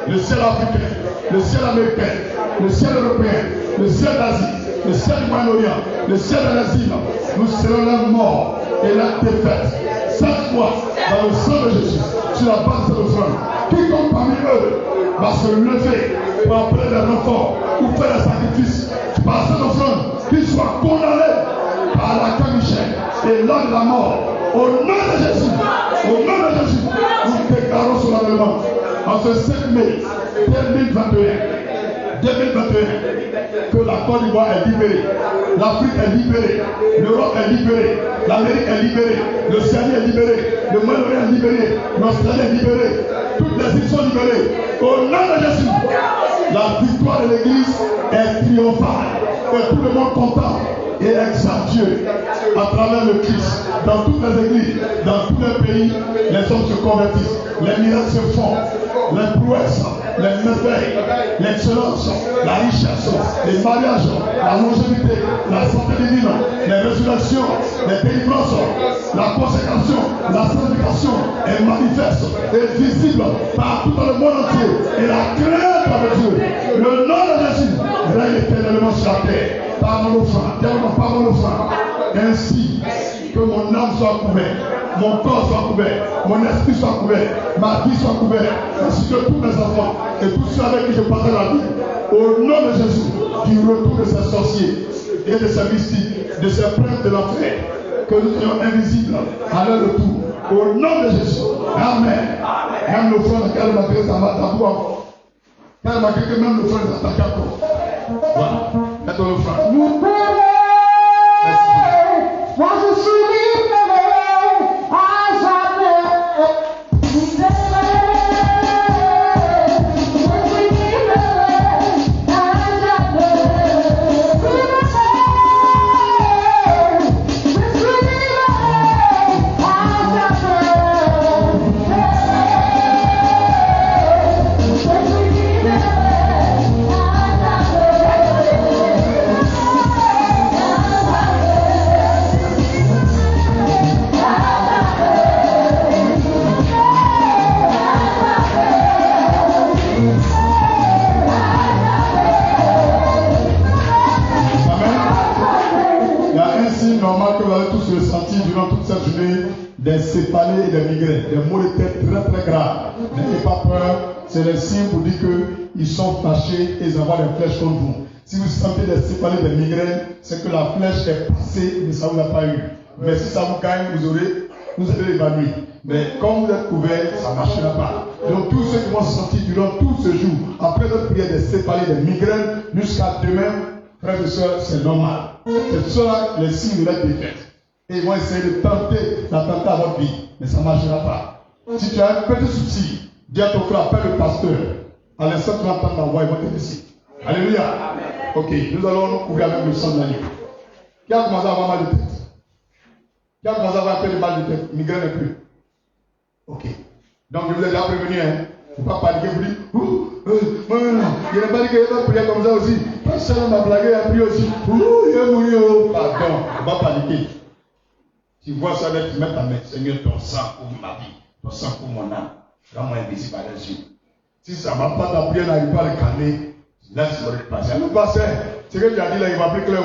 le ciel africain, le ciel américain, le ciel européen, le ciel d'Asie, le ciel du Moyen-Orient, le ciel de l'Asie. Nous scellons la mort et la défaite. Cette fois, dans le sang de Jésus, sur la base de l'offrande, quiconque parmi eux va se lever pour appeler des renforts ou faire des sacrifices par cette offrande, qu'il soit condamné par la Michel et l'heure de la mort. Au nom de Jésus, nous déclarons solennellement en ce 5 mai 2021 que la Côte d'Ivoire est libérée, l'Afrique est libérée, l'Europe est libérée, l'Amérique est libérée, l'Océanie est libérée, le Moyen-Orient est libéré, l'Australie est libérée, Toutes les îles sont libérées. Au nom de Jésus. La victoire de l'Église est triomphale. Et tout le monde content et exalte Dieu à travers le Christ. Dans toutes les églises, dans tous les pays, les hommes se convertissent. Les miracles se font. Les prouesses, les merveilles, l'excellence, la richesse, les mariages, la longévité, la santé divine, les résurrections, les délivrances, la consécration, la sanctification est manifeste et visible partout dans le monde entier. Et la crainte de Dieu, le nom de Jésus, règne éternellement sur la terre. Par mon offrande, par mon offrande. Ainsi que mon âme soit couverte, mon corps soit couvert, mon esprit soit couvert, ma vie soit couverte, ainsi que tous mes enfants et tous ceux avec qui je partage la vie. Au nom de Jésus, du retour de ces sorciers et de ces mystiques, de ces princes de l'enfer, que nous soyons invisibles à leur retour. Au nom de Jésus. Amen. Même l'offrande, car malgré ça m'a tapé encore. Car malgré que même l'offrande s'attaque encore. Voilà. Mettons l'offrande. Merci. Durant toute cette journée, des céphalées et des migraines, des maux de tête très très graves. N'ayez pas peur, c'est le signe pour dire qu'ils sont fâchés et ils envoient des flèches contre vous. Si vous sentez des céphalées et des migraines, c'est que la flèche est passée, mais ça ne vous a pas eu. Mais si ça vous gagne, vous allez l'évanouir. Mais comme vous êtes couvert, ça ne marchera pas. Donc tous ceux qui vont se sentir durant tout ce jour, après notre prière, des céphalées, des migraines, jusqu'à demain, frères et sœurs, c'est normal. C'est cela les signes de la défaite. Et ils vont essayer de tenter l'attentat à votre vie. Mais ça ne marchera pas. Si tu as un petit souci, dis à ton frère, appelle le pasteur. À l'instant que tu vas entendre ma voix, ils vont te laisser. Alléluia. Ok, nous allons nous couvrir avec le sang de l'agneau. Qui a commencé à avoir mal de tête? Qui a commencé à avoir un peu de mal de tête? Migraine un peu. Ok. Donc je vous ai déjà prévenu, hein. Il ne faut pas paniquer, vous dites, il n'a pas dit qu'il va prier comme ça aussi. Personne m'a blagué, il a prié aussi. Il est mouru. Pardon, il ne faut pas paniquer. Tu vois ça, tu mets ta main, Seigneur, ton sang pour ma vie, ton sang pour mon âme. Rends-moi invisible à les yeux. Si ça ne va pas, ta prière n'arrive pas à le calmer, laisse-moi le passer. Le passer, ce que tu as dit là, il va plus clair.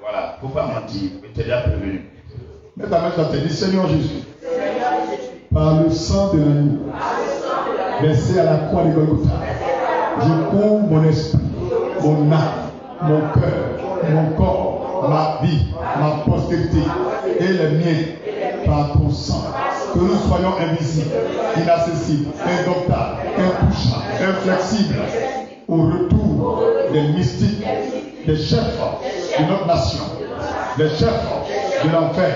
Voilà, il ne faut pas mentir, mais tu es déjà prévenu. Mets ta main sur ta tête, dis Seigneur Jésus, par le sang de l'agneau, versé à la croix de Golgotha, je couvre mon esprit, mon âme, mon cœur, mon corps, ma vie, ma postérité et les miens par ton sang. Que nous soyons invisibles, inaccessibles, indoctables, intouchables, inflexibles au retour des mystiques, des chefs de notre nation, des chefs de l'enfer.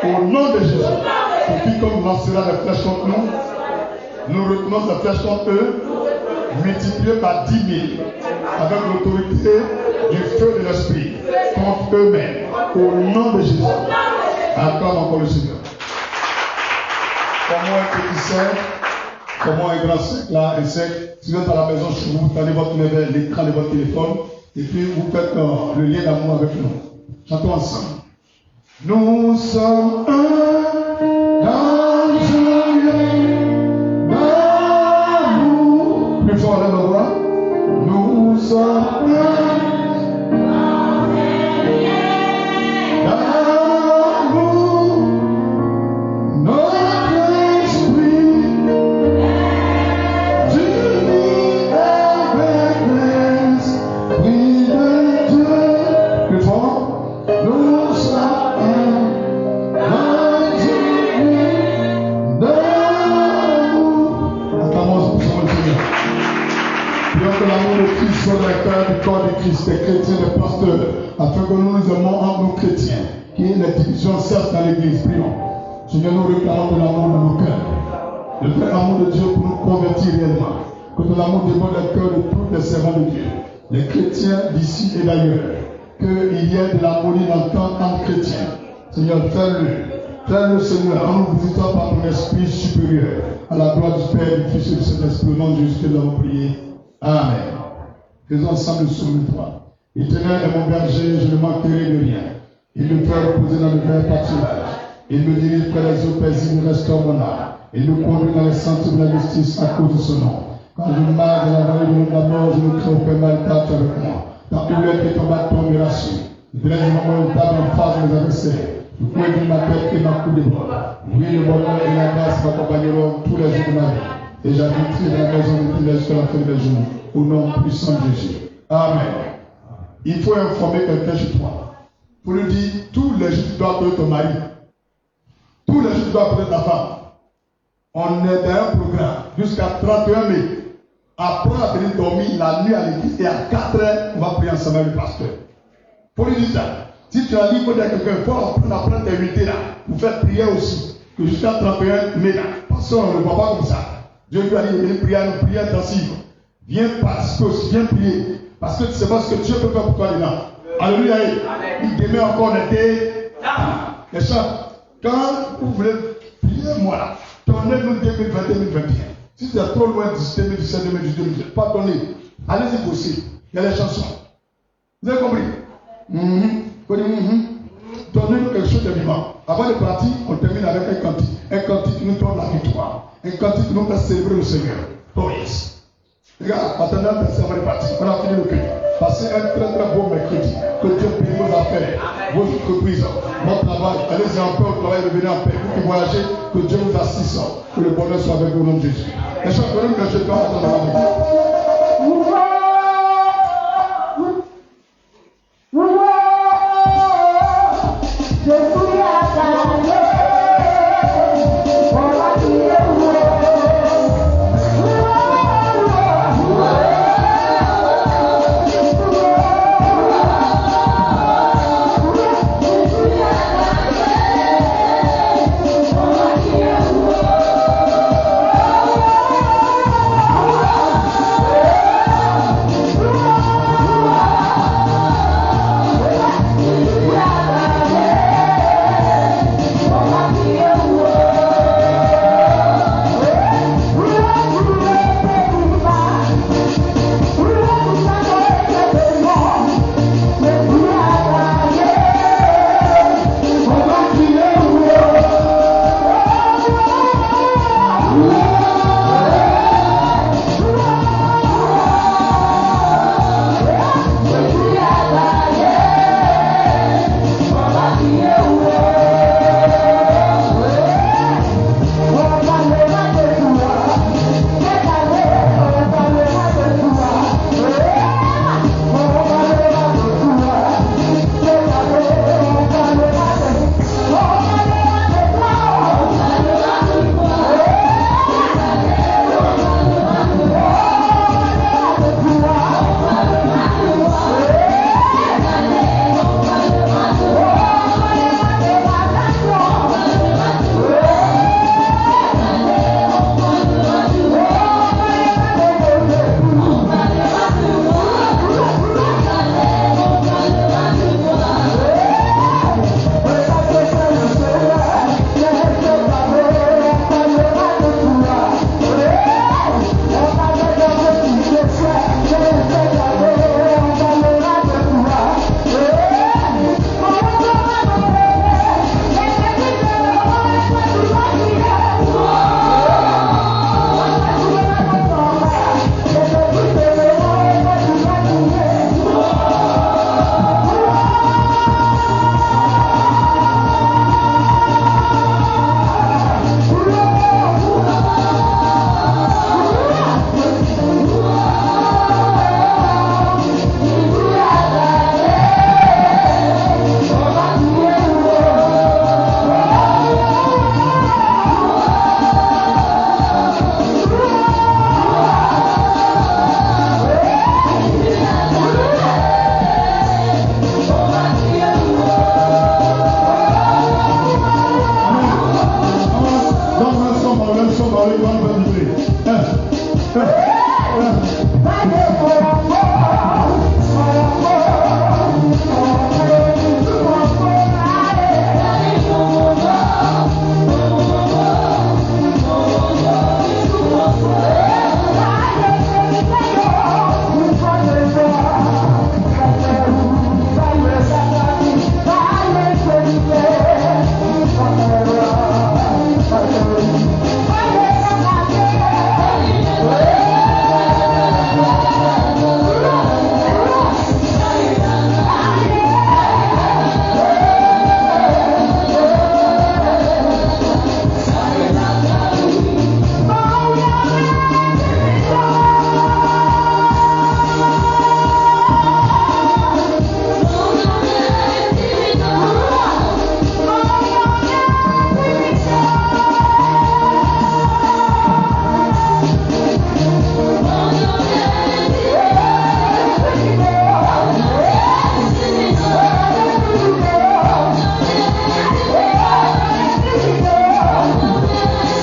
Au nom de Jésus, pour quiconque lancera des flèches contre nous, nous retenons ces flèches contre eux, multipliées par 10 000, avec l'autorité du feu de l'esprit contre eux-mêmes. Au nom de Jésus. Acclame encore le Seigneur. Comment un petit cercle, comment un grand cercle, là, un cercle. Si vous êtes à la maison chez vous, vous prenez votre l'écran de votre téléphone et puis vous faites le lien d'amour avec nous. Chantons ensemble. Nous sommes un dans un lien d'amour. Plus fort, lève la voix. Nous sommes un. Sur le cœur du corps de Christ, des chrétiens, des pasteurs, afin que nous nous aimons entre nous chrétiens, qu'il y ait les divisions certes dans l'église. Prions. Seigneur, nous réclamons de l'amour dans nos cœurs. le vrai amour de Dieu pour nous convertir réellement. Que ton amour déborde le cœur de tous les servants de Dieu, les chrétiens d'ici et d'ailleurs. Qu'il y ait de l'harmonie dans le camp entre chrétiens. Seigneur, fais-le, Seigneur, en nous visitant par ton esprit supérieur, à la gloire du Père, du Fils et du Saint-Esprit, au nom de Jésus que nous avons prié. Amen. Faisons ensemble le 3. Éternel est mon berger, je ne manquerai de rien. Il me fait reposer dans le vert pâturage. Il me dirige près des eaux paisibles, restaure mon âme. Il me conduit dans les sentiers de la justice à cause de son nom. Quand je marche dans la vallée de la mort, je ne crains aucun mal, car tu es avec moi. Ta houlette et ton bâton me rassurent. Je dresse une table en face de mes adversaires. Je couvre ma tête et ma coupe de bord. Oui, le bonheur et la grâce m'accompagneront tous les jours de ma vie. Et j'habiterai dans la maison de Dieu jusqu'à la fin des jours. Au nom puissant de Jésus. Amen. Il faut informer quelqu'un chez toi. Pour lui dire, tous les jours tu dois appeler ton mari. Tous les jours tu dois appeler ta femme. On est dans un programme jusqu'à 31 mai. Apprends à venir dormir la nuit à l'église et à 4 heures, on va prier ensemble avec le pasteur. Pour lui dire ça. Si tu as dit qu'il faut dire quelqu'un, il faut apprendre tes invités là. Pour faire prier aussi. Que jusqu'à 31 mai là. Parce qu'on ne le voit pas comme ça. Dieu lui a dit, viens prier, une prière intensive. Viens participer aussi, viens prier. Parce que tu sais pas ce que Dieu peut faire pour toi dedans. Alléluia. Il demeure encore en été. Les chants, quand vous voulez prier, moi là, tournez-nous 2020-2021. Si tu es trop loin du 2017, 2018, pardonnez. Allez-y bosser. Il y a les chansons. Vous avez compris? Donnez-nous quelque chose de vivant. Avant de partir, on termine avec un cantique. Un cantique qui nous donne la victoire. Un cantique qui nous fait célébrer le Seigneur. Oh yes. Regarde, attendant le serment de partir. On a fini le culte. Passez un très très beau mercredi. Que Dieu bénisse vos affaires, vos entreprises, votre travail. Allez-y en paix au travail, revenez en paix. Vous qui voyagez, que Dieu vous assiste. Que le bonheur soit avec vous au nom de Jésus. Les gens, donnez-nous le jeton à ton